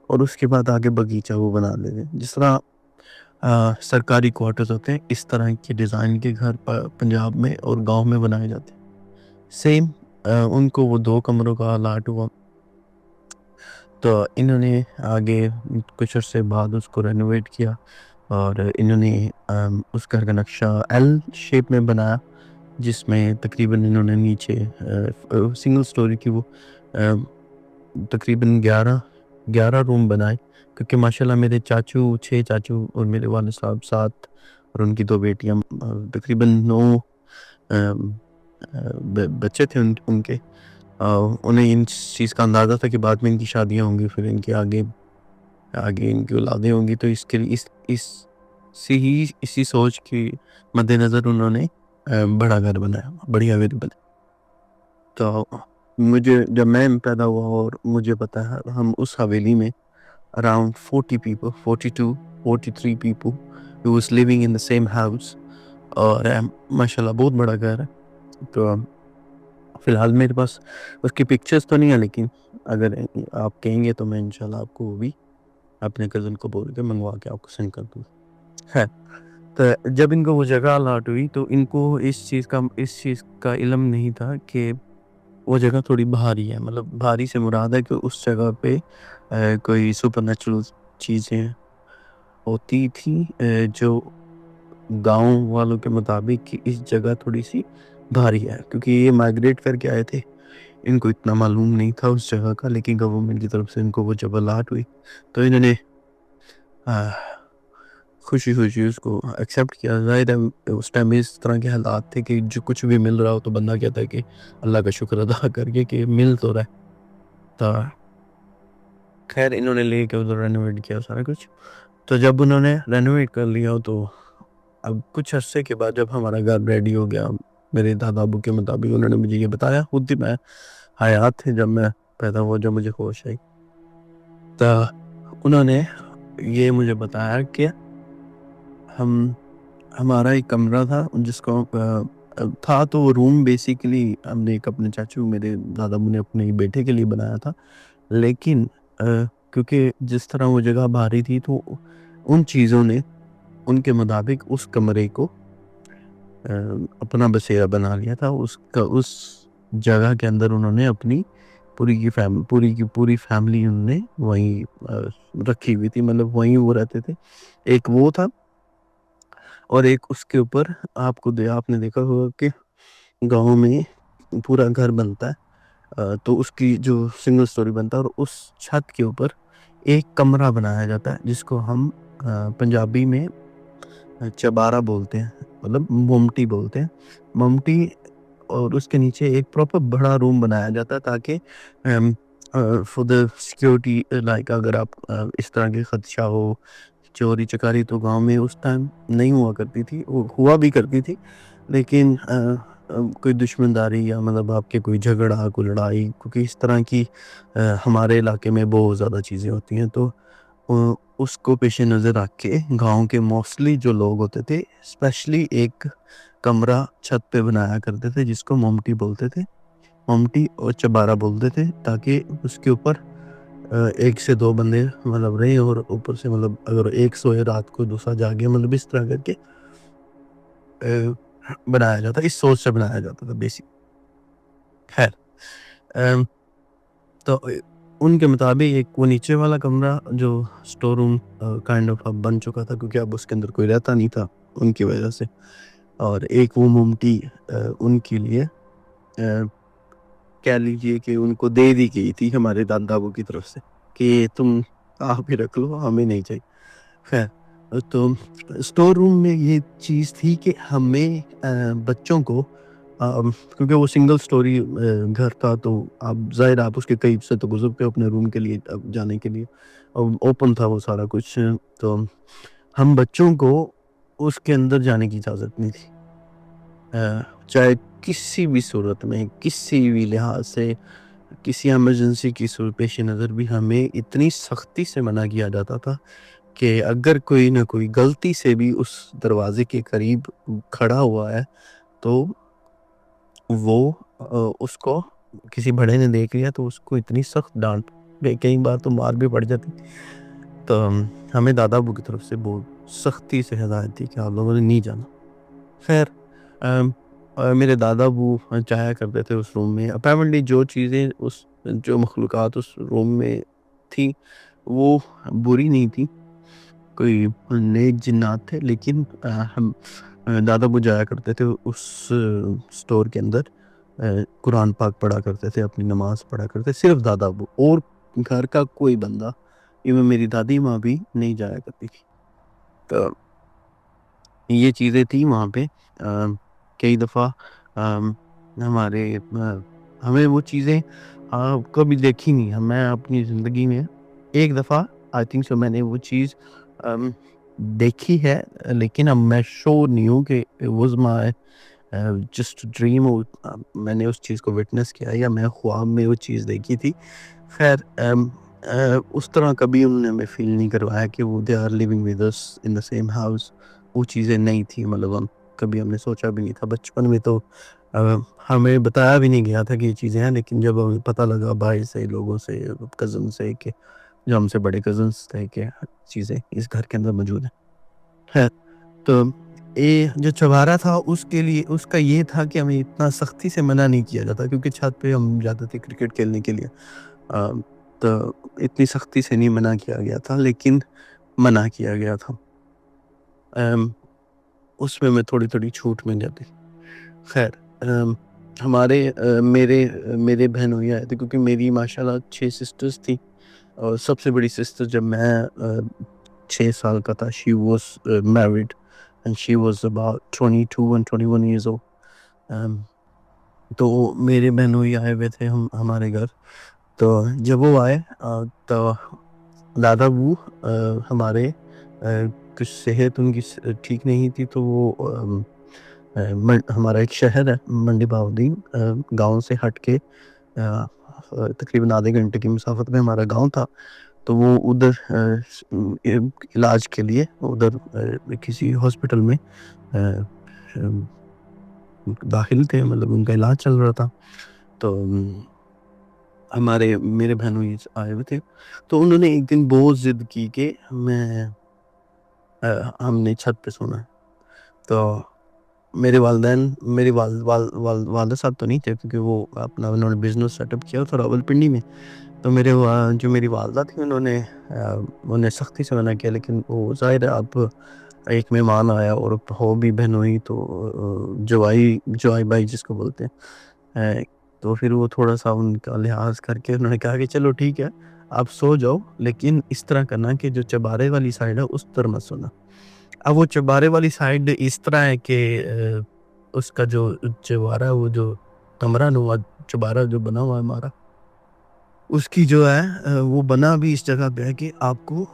Speaker 2: اور اس کے بعد آگے باغیچہ وہ بنا لیتے ہیں. جس طرح سرکاری کوارٹرز ہوتے ہیں اس طرح کے ڈیزائن کے گھر پنجاب میں اور گاؤں میں بنائے جاتے ہیں. سیم ان کو وہ 2 کمروں کا الاٹ ہوا تو انہوں نے آگے کچھ عرصے بعد اس کو رینوویٹ کیا اور انہوں نے اس گھر کا نقشہ ایل شیپ میں بنایا، جس میں تقریباً انہوں نے نیچے سنگل سٹوری کی وہ تقریباً 11 روم بنائے، کیونکہ ماشاءاللہ میرے 6 چاچو اور میرے والد صاحب 7 اور ان کی 2 بیٹیاں، تقریباً 9 بچے تھے ان کے. انہیں ان چیز کا اندازہ تھا کہ بعد میں ان کی شادیاں ہوں گی، پھر ان کے آگے ان کی اولادیں ہوں گی، تو اس کے لیے اسی سوچ کی مد نظر انہوں نے بڑا گھر بنایا، بڑی حویلی بنائی. تو جب میں پیدا ہوا اور مجھے پتا ہے ہم اس حویلی میں around 40 people 42 43 people who was living in the same house اور ماشاءاللہ بہت بڑا گھر ہے. تو فی الحال میرے پاس اس کی پکچرز تو نہیں ہیں، لیکن اگر آپ کہیں گے تو میں انشاءاللہ آپ کو وہ بھی اپنے کزن کو بول کے منگوا کے آپ کو سینڈ کر دوں. ہے تو جب ان کو وہ جگہ الاٹ ہوئی تو ان کو اس چیز کا علم نہیں تھا کہ وہ جگہ تھوڑی بھاری ہے. مطلب بھاری سے مراد ہے کہ اس جگہ پہ کوئی سپر نیچرل چیزیں ہوتی تھیں جو گاؤں والوں کے مطابق کہ اس جگہ تھوڑی سی بھاری ہے، کیونکہ یہ مائگریٹ کر کے آئے تھے، ان کو اتنا معلوم نہیں تھا اس جگہ کا. لیکن گورنمنٹ کی طرف سے ان کو وہ جب الاٹ ہوئی تو انہوں نے خوشی اس کو ایکسیپٹ کیا. ظاہر ہے اس ٹائم اس طرح کے حالات تھے کہ جو کچھ بھی مل رہا ہو تو بندہ کہتا ہے کہ اللہ کا شکر ادا کر کے کہ مل تو رہا ہے. تو خیر انہوں نے لے کے ادھر رینوویٹ کیا سارا کچھ. تو جب انہوں نے رینوویٹ کر لیا تو اب کچھ عرصے کے بعد جب ہمارا گھر ریڈی ہو گیا، میرے دادا ابو کے مطابق انہوں نے مجھے یہ بتایا، خود ہی میں حیات تھے جب میں پیدا ہوا، جب مجھے ہوش آئی، تو انہوں نے یہ مجھے بتایا کہ ہمارا ایک کمرہ تھا جس کو تھا تو وہ روم بیسیکلی ہم نے ایک اپنے چاچو میرے دادا ابو نے اپنے بیٹے کے لیے بنایا تھا. لیکن کیونکہ جس طرح وہ جگہ بھاری تھی تو ان چیزوں نے ان کے مطابق اس کمرے کو اپنا بسیرا بنا لیا تھا. اس جگہ کے اندر انہوں نے اپنی پوری فیملی انہوں نے وہیں رکھی ہوئی تھی، مطلب وہیں وہ رہتے تھے. ایک وہ تھا اور ایک اس کے اوپر آپ نے دیکھا ہوگا کہ گاؤں میں پورا گھر بنتا ہے تو اس کی جو سنگل سٹوری بنتا ہے اور اس چھت کے اوپر ایک کمرہ بنایا جاتا ہے جس کو ہم پنجابی میں چبارہ بولتے ہیں. مطلب ممٹی بولتے ہیں ممٹی، اور اس کے نیچے ایک پراپر بڑا روم بنایا جاتا ہے تاکہ فور دا سیکیورٹی، لائک اگر آپ اس طرح کے خدشہ ہو چوری چکاری، تو گاؤں میں اس ٹائم نہیں ہوا کرتی تھی، ہوا بھی کرتی تھی لیکن کوئی دشمن داری یا مطلب آپ کے کوئی جھگڑا کوئی لڑائی، کیونکہ اس طرح کی ہمارے علاقے میں بہت زیادہ چیزیں ہوتی ہیں، تو اس کو پیش نظر رکھ کے گاؤں کے موسٹلی جو لوگ ہوتے تھے اسپیشلی ایک کمرہ چھت پہ بنایا کرتے تھے جس کو ممٹی بولتے تھے، ممٹی اور چبارہ بولتے تھے، تاکہ اس کے اوپر ایک سے دو بندے مطلب رہے، اور اوپر سے مطلب اگر ایک سوئے رات کو دوسرا جاگے، مطلب اس طرح کر کے بنایا جاتا، اس سوچ سے بنایا جاتا تھا بیسک. خیر تو ان کے مطابق ایک وہ نیچے والا کمرہ جو سٹور روم کائنڈ آف اب بن چکا تھا، کیونکہ اب اس کے اندر کوئی رہتا نہیں تھا ان کی وجہ سے، اور ایک وہ ممٹی ان کے لیے کہہ لیجئے کہ ان کو دے دی گئی تھی ہمارے دادا ابو کی طرف سے کہ تم آپ ہی رکھ لو، ہمیں نہیں چاہیے. خیر تو سٹور روم میں یہ چیز تھی کہ ہمیں بچوں کو کیونکہ وہ سنگل سٹوری گھر تھا، تو آپ ظاہر آپ اس کے قریب سے تو گزرتے ہو اپنے روم کے لیے جانے کے لیے، اوپن تھا وہ سارا کچھ، تو ہم بچوں کو اس کے اندر جانے کی اجازت نہیں تھی، چاہے کسی بھی صورت میں کسی بھی لحاظ سے کسی ایمرجنسی کی صورت پیش نظر بھی ہمیں اتنی سختی سے منع کیا جاتا تھا کہ اگر کوئی نہ کوئی غلطی سے بھی اس دروازے کے قریب کھڑا ہوا ہے تو وہ اس کو کسی بڑے نے دیکھ لیا تو اس کو اتنی سخت ڈانٹ، کئی بار تو مار بھی پڑ جاتی، تو ہمیں دادا ابو کی طرف سے بہت سختی سے ہدایت تھی کہ آپ لوگوں نے نہیں جانا. خیر میرے دادا ابو چاہیا کرتے تھے اس روم میں، اپیرنٹلی جو چیزیں جو مخلوقات اس روم میں تھی وہ بری نہیں تھی، کوئی نیک جنات تھے، لیکن ہم دادا ابو جایا کرتے تھے اس سٹور کے اندر، قرآن پاک پڑھا کرتے تھے، اپنی نماز پڑھا کرتے، صرف دادا ابو، اور گھر کا کوئی بندہ، ایون میری دادی ماں بھی نہیں جایا کرتی تھی. تو یہ چیزیں تھیں وہاں پہ. کئی دفعہ ہمیں وہ چیزیں کبھی دیکھی نہیں، میں اپنی زندگی میں ایک دفعہ آئی تھنک سو میں نے وہ چیز دیکھی ہے، لیکن اب میں شور نہیں ہوں کہ واز مائی جسٹ ڈریم، میں نے اس چیز کو وٹنس کیا یا میں خواب میں وہ چیز دیکھی تھی. خیر اس طرح کبھی انہوں نے ہمیں فیل نہیں کروایا کہ وہ they are living with us in the same house, وہ چیزیں نہیں تھی، مطلب کبھی ہم نے سوچا بھی نہیں تھا. بچپن میں تو ہمیں بتایا بھی نہیں گیا تھا کہ یہ چیزیں ہیں، لیکن جب ہمیں پتہ لگا بھائی سے، لوگوں سے، کزن سے، کہ جو ہم سے بڑے کزنس تھے کہ چیزیں اس گھر کے اندر موجود ہیں. خیر تو یہ جو چوارا تھا اس کے لیے اس کا یہ تھا کہ ہمیں اتنا سختی سے منع نہیں کیا جاتا، کیونکہ چھت پہ ہم جاتے تھے کرکٹ کھیلنے کے لیے، تو اتنی سختی سے نہیں منع کیا گیا تھا، لیکن منع کیا گیا تھا. اس میں تھوڑی تھوڑی چھوٹ مل جاتی. خیر ہمارے میرے بہنوئی آئے تھے، کیونکہ میری ماشاءاللہ 6 سسٹرز تھیں، اور سب سے بڑی سسٹر جب میں 6 سال کا تھا she was married and she was about 22 and 21 years old. تو میرے بہنوئی آئے ہوئے تھے ہمارے گھر. تو جب وہ آئے تو دادا ابو ہمارے کچھ صحت ان کی ٹھیک نہیں تھی، تو وہ ہمارا ایک شہر ہے منڈی باؤدین، گاؤں سے ہٹ کے تقریباً آدھے گھنٹے کی مسافت میں ہمارا گاؤں تھا. تو وہ ادھر علاج کے لیے ادھر کسی ہاسپٹل میں داخل تھے، مطلب ان کا علاج چل رہا تھا. تو میرے بہنوں آئے ہوئے تھے، تو انہوں نے ایک دن بہت ضد کی کہ ہم نے چھت پہ سونا ہے. تو میرے والدین، میری والدہ صاحب تو نہیں تھے، کیونکہ وہ اپنا انہوں نے بزنس سیٹ اپ کیا تھا راولپنڈی میں. تو جو میری والدہ تھی انہوں نے سختی سے منع کیا، لیکن وہ ظاہر ہے اب ایک مہمان آیا اور ہو بھی بہنوئی، تو جوائی بھائی جس کو بولتے ہیں، تو پھر وہ تھوڑا سا ان کا لحاظ کر کے انہوں نے کہا کہ چلو ٹھیک ہے آپ سو جاؤ، لیکن اس طرح کرنا کہ جو چبارے والی سائڈ ہے اس طرح مت سونا. اب وہ چبارے والی سائڈ اس طرح ہے کہ اس کا جو چبارہ وہ جو کمرہ نما چبارہ جو بنا ہوا ہے ہمارا، اس کی جو ہے وہ بنا بھی اس جگہ پہ ہے کہ آپ کو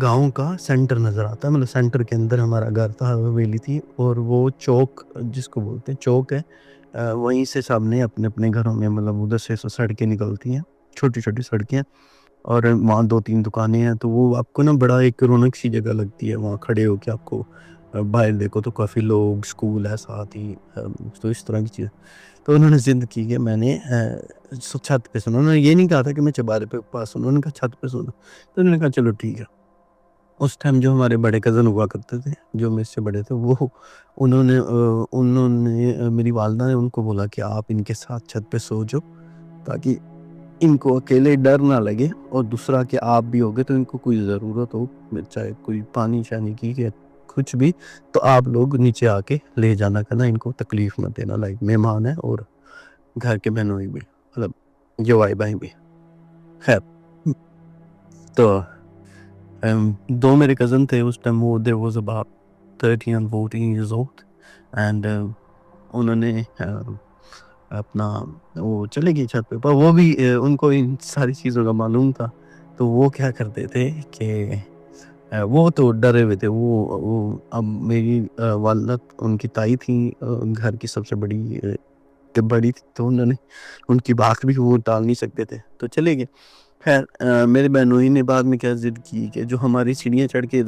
Speaker 2: گاؤں کا سینٹر نظر آتا ہے، مطلب سینٹر کے اندر ہمارا گھر تھا، حویلی تھی، اور وہ چوک جس کو بولتے ہیں چوک ہے، وہیں سے سب نے اپنے اپنے گھروں میں مطلب ادھر سے سڑکیں نکلتی ہیں، چھوٹی چھوٹی سڑکیں، اور وہاں 2-3 دکانیں ہیں، تو وہ آپ کو نا بڑا ایک رونق سی جگہ لگتی ہے وہاں کھڑے ہو کے، آپ کو باہر دیکھو تو کافی لوگ، اسکول ہے ساتھ ہی، تو اس طرح کی چیز. تو انہوں نے ضد کی کہ میں نے چھت پہ سنا. انہوں نے یہ نہیں کہا تھا کہ میں چبارے پہ پاس سنا، انہوں نے کہا چھت پہ سنا. تو انہوں نے کہا چلو ٹھیک ہے. اس ٹائم جو ہمارے بڑے کزن ہوا کرتے تھے جو مجھ سے بڑے تھے، وہ انہوں نے میری والدہ نے ان کو بولا کہ آپ ان کے ساتھ چھت پہ سو جاؤ تاکہ ان کو اکیلے ڈر نہ لگے، اور دوسرا کہ آپ بھی ہوگے تو ان کو کوئی ضرورت ہو، چاہے کوئی پانی شانی کی یا کچھ بھی، تو آپ لوگ نیچے آ کے لے جانا کرنا، ان کو تکلیف مت دینا، لائک مہمان ہے اور گھر کے بہنوئی بھی، مطلب جوائی بھائی بھی. خیر، تو دو میرے کزن تھے اس ٹائم، وہ there was about 13 and 14 years old, and انہوں نے اپنا وہ چلے گئے چھت پہ، پر وہ بھی ان کو ان ساری چیزوں کا معلوم تھا. تو وہ کیا کرتے تھے کہ وہ تو ڈرے ہوئے تھے. وہ اب میری والدہ ان کی تائی تھی گھر کی سب سے بڑی تھی، تو انہوں نے ان کی بات بھی وہ ٹال نہیں سکتے تھے، تو چلے گئے. خیر، میرے بہنوئی نے بعد میں کیا ضد کی کہ جو ہماری سیڑھیاں چڑھ کے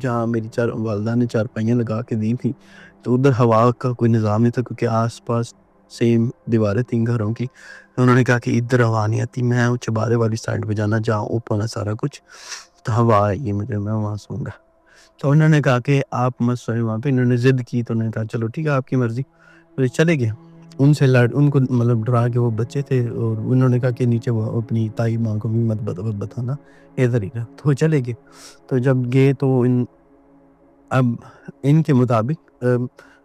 Speaker 2: جہاں میری والدہ نے چارپائیاں لگا کے دی تھی، تو ادھر ہوا کا کوئی نظام نہیں تھا کیونکہ آس پاس سیم دیواریں تھیں گھروں کی. انہوں نے کہا کہ ادھر ہوا نہیں آتی، میں چبارے والی سائڈ پہ جانا جہاں اوپن ہے سارا کچھ، تو ہوا آئے گی مجھے، میں وہاں سوں گا. تو انہوں نے کہا کہ آپ مت سوئے وہاں پہ. انہوں نے ضد کی تو انہوں نے کہا چلو ٹھیک ہے آپ کی مرضی. تو چلے گئے. ان سے ان کو مطلب ڈرا کے، وہ بچے تھے، اور انہوں نے کہا کہ نیچے وہ اپنی تائی ماں کو بھی مت بتانا، ادھر ہی رہا. تو چلے گئے. تو جب گئے تو اب ان کے مطابق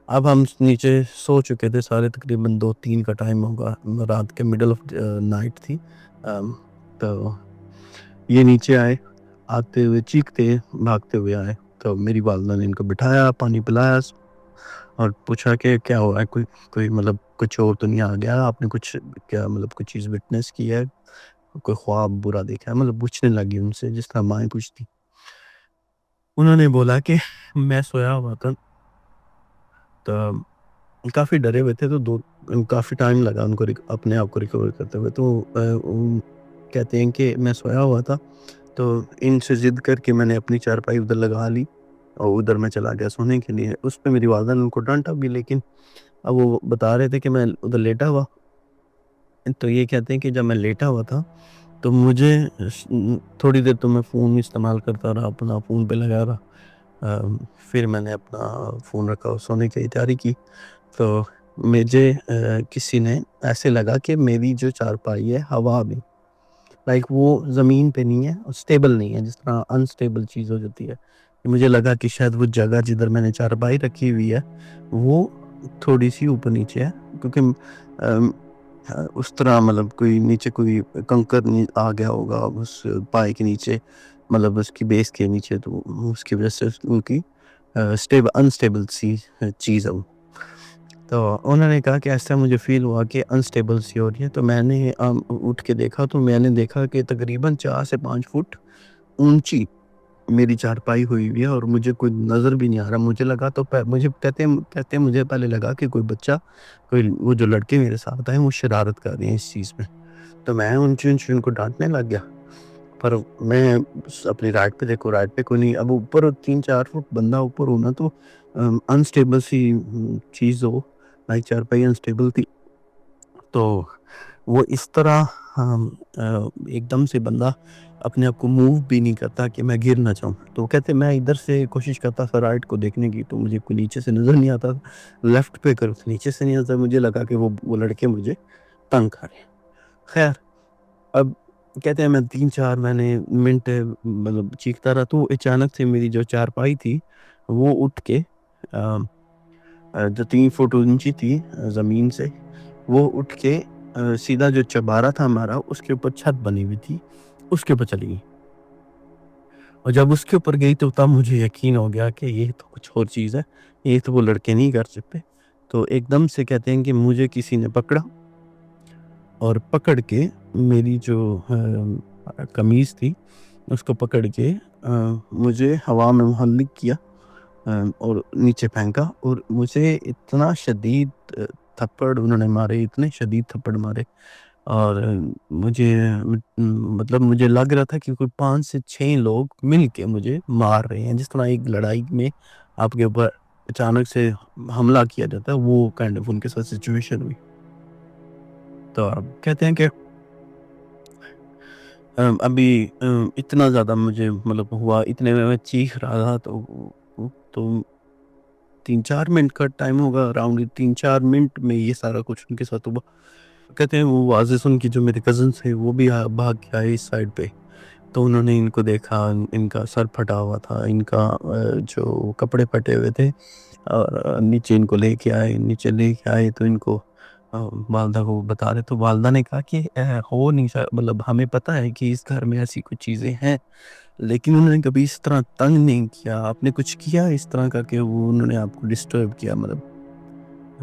Speaker 2: اب ہم نیچے سو چکے تھے سارے، تقریباً 2-3 کا ٹائم ہوگا، رات کے مڈل آف نائٹ تھی. تو یہ نیچے آئے، آتے ہوئے چیختے بھاگتے ہوئے آئے. تو میری والدہ نے ان کو بٹھایا، پانی پلایا، اور پوچھا کہ کیا ہوا ہے، کوئی مطلب کچھ اور تو نہیں آ گیا، آپ نے کچھ کیا مطلب کچھ چیز وٹنس کی ہے، کوئی خواب برا دیکھا ہے، مطلب پوچھنے لگی ان سے جس طرح مائیں پوچھتی. انہوں نے بولا کہ میں سویا ہوا تھا. تو کافی ڈرے ہوئے تھے، تو کافی ٹائم لگا ان کو اپنے آپ کو ریکور کرتے ہوئے. تو کہتے ہیں کہ میں سویا ہوا تھا، تو ان سے ضد کر کے میں نے اپنی چارپائی ادھر لگا لی اور ادھر میں چلا گیا سونے کے لیے. اس پہ میری والدہ نے ان کو ڈانٹا بھی، لیکن اب وہ بتا رہے تھے کہ میں ادھر لیٹا ہوا. تو یہ کہتے ہیں کہ جب میں لیٹا ہوا تھا تو مجھے تھوڑی دیر تو میں فون استعمال کرتا رہا، اپنا فون پہ لگا رہا. پھر میں نے اپنا فون رکھا اور سونے کی تیاری کی. تو مجھے کسی نے ایسے لگا کہ میری جو چارپائی ہے ہوا میں، لائک وہ زمین پہ نہیں ہے، اسٹیبل نہیں ہے، جس طرح انسٹیبل چیز ہو جاتی ہے. مجھے لگا کہ شاید وہ جگہ جدھر میں نے چارپائی رکھی ہوئی ہے وہ تھوڑی سی اوپر نیچے ہے، کیونکہ اس طرح مطلب کوئی نیچے کوئی کنکر آ گیا ہوگا اس پائے کے نیچے، مطلب اس کی بیس کے نیچے، تو اس کی وجہ سے ان کی انسٹیبل سی چیز ہے وہ. تو انہوں نے کہا کہ ایسا مجھے فیل ہوا کہ انسٹیبل سی ہو رہی ہے. تو میں نے اٹھ کے دیکھا، تو میں نے دیکھا کہ تقریباً 4 سے 5 فٹ اونچی میری چارپائی ہوئی ہوئی ہے، اور مجھے کوئی نظر بھی نہیں آ رہا. مجھے لگا تو مجھے کہتے مجھے پہلے لگا کہ کوئی بچہ، کوئی وہ جو لڑکے میرے ساتھ آئے وہ شرارت کر رہے ہیں اس چیز میں. تو میں ان کو ڈانٹنے لگ گیا، پر میں اپنی رائٹ پہ دیکھو، رائٹ پہ کوئی نہیں. اب اوپر 3-4 فٹ بندہ اوپر ہونا تو انسٹیبل سی چیز ہو، لائک چارپائی انسٹیبل تھی. تو وہ اس طرح ایک دم سے بندہ اپنے آپ کو موو بھی نہیں کرتا کہ میں گر نہ جاؤں. تو کہتے میں ادھر سے کوشش کرتا تھا رائٹ کو دیکھنے کی، تو مجھے کوئی نیچے سے نظر نہیں آتا. لیفٹ پہ کر نیچے سے نہیں آتا. مجھے لگا کہ وہ لڑکے مجھے تنگ کر رہے ہیں. خیر، اب کہتے ہیں میں 3-4 منٹ مطلب چیختا رہا، تو اچانک سے میری جو چارپائی تھی وہ اٹھ کے جو 3 فٹ اونچی تھی زمین سے، وہ اٹھ کے سیدھا جو چبارہ تھا ہمارا، اس کے اوپر چھت بنی ہوئی تھی، اس کے اوپر چلی گئی. اور جب اس کے اوپر گئی تو تب مجھے یقین ہو گیا کہ یہ تو کچھ اور چیز ہے، یہ تو وہ لڑکے نہیں کر سکتے. تو ایک دم سے کہتے ہیں کہ مجھے کسی نے پکڑا اور پکڑ کے میری جو قمیض تھی اس کو پکڑ کے مجھے ہوا میں محلق کیا اور نیچے پھینکا، اور مجھے اتنا شدید تھپڑ انہوں نے مارے، اتنے شدید تھپڑ مارے. اور مجھے مطلب مجھے لگ رہا تھا کہ کوئی 5 سے 6 لوگ مل کے مجھے مار رہے ہیں، جس طرح ایک لڑائی میں آپ کے اوپر اچانک سے حملہ کیا جاتا ہے، وہ کائنڈ آف ان کے ساتھ سچویشن ہوئی. تو اب کہتے ہیں کہ ابھی اتنا زیادہ مجھے مطلب ہوا، اتنے میں چیخ رہا تھا. تو 3-4 منٹ کا ٹائم ہوگا، اراؤنڈ 3-4 منٹ میں یہ سارا کچھ ان کے ساتھ ہوا. کہتے ہیں وہ واضح سن کی جو میرے کزنس تھے وہ بھی بھاگ کے آئے اس سائڈ پہ. تو انہوں نے ان کو دیکھا، ان کا سر پھٹا ہوا تھا، ان کا جو کپڑے پھٹے ہوئے تھے، اور نیچے ان کو لے کے آئے تو ان کو والدہ کو بتا رہے. تو والدہ نے کہا کہ ہو نہیں مطلب ہمیں پتہ ہے کہ اس گھر میں ایسی کچھ چیزیں ہیں، لیکن انہوں نے کبھی اس طرح تنگ نہیں کیا. آپ نے کچھ کیا اس طرح کر کے وہ انہوں نے آپ کو ڈسٹرب کیا؟ مطلب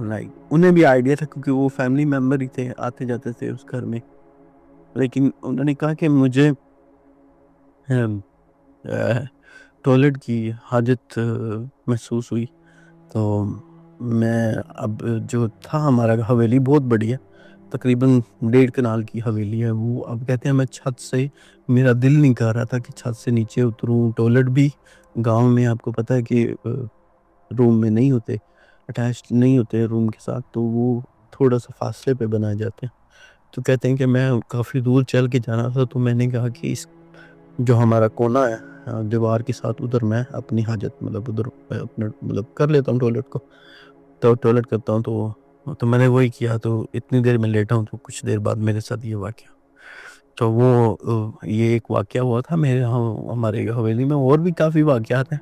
Speaker 2: لائک انہیں بھی آئیڈیا تھا کیونکہ وہ فیملی ممبر ہی تھے، آتے جاتے تھے اس گھر میں. لیکن انہوں نے کہا کہ مجھے ٹوائلٹ کی حاجت محسوس ہوئی. تو میں اب جو تھا ہمارا حویلی بہت بڑی ہے، تقریباً 1.5 کنال کی حویلی ہے وہ. اب کہتے ہیں میں چھت سے، میرا دل نہیں کر رہا تھا کہ چھت سے نیچے اتروں. ٹوائلٹ بھی گاؤں میں آپ کو پتہ ہے کہ روم میں نہیں ہوتے، اٹیچڈ نہیں ہوتے روم کے ساتھ، تو وہ تھوڑا سا فاصلے پہ بنائے جاتے ہیں. تو کہتے ہیں کہ میں کافی دور چل کے جانا تھا، تو میں نے کہا کہ اس جو ہمارا کونا ہے دیوار کے ساتھ، ادھر میں اپنی حاجت مطلب ادھر اپنا مطلب کر لیتا ہوں ٹوائلٹ کو. تو ٹوائلٹ کرتا ہوں تو میں نے وہی کیا. تو اتنی دیر میں لیٹا ہوں تو کچھ دیر بعد میرے ساتھ یہ واقعہ. تو وہ یہ ایک واقعہ ہوا تھا میرے ہمارے حویلی میں. اور بھی کافی واقعات ہیں،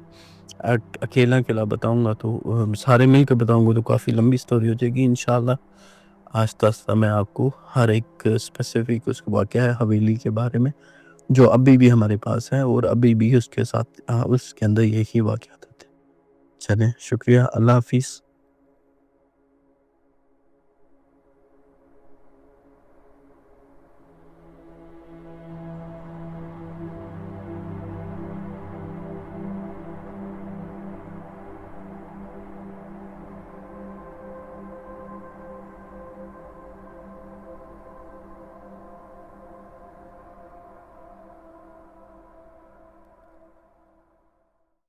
Speaker 2: اکیلا بتاؤں گا تو سارے مل کے بتاؤں گا تو کافی لمبی سٹوری ہو جائے گی. انشاءاللہ آہستہ آہستہ میں آپ کو ہر ایک اسپیسیفک اس واقعہ ہے حویلی کے بارے میں جو ابھی بھی ہمارے پاس ہے، اور ابھی بھی اس کے ساتھ اس کے اندر یہی واقعات ہوتے ہیں. چلیں، شکریہ، اللہ حافظ.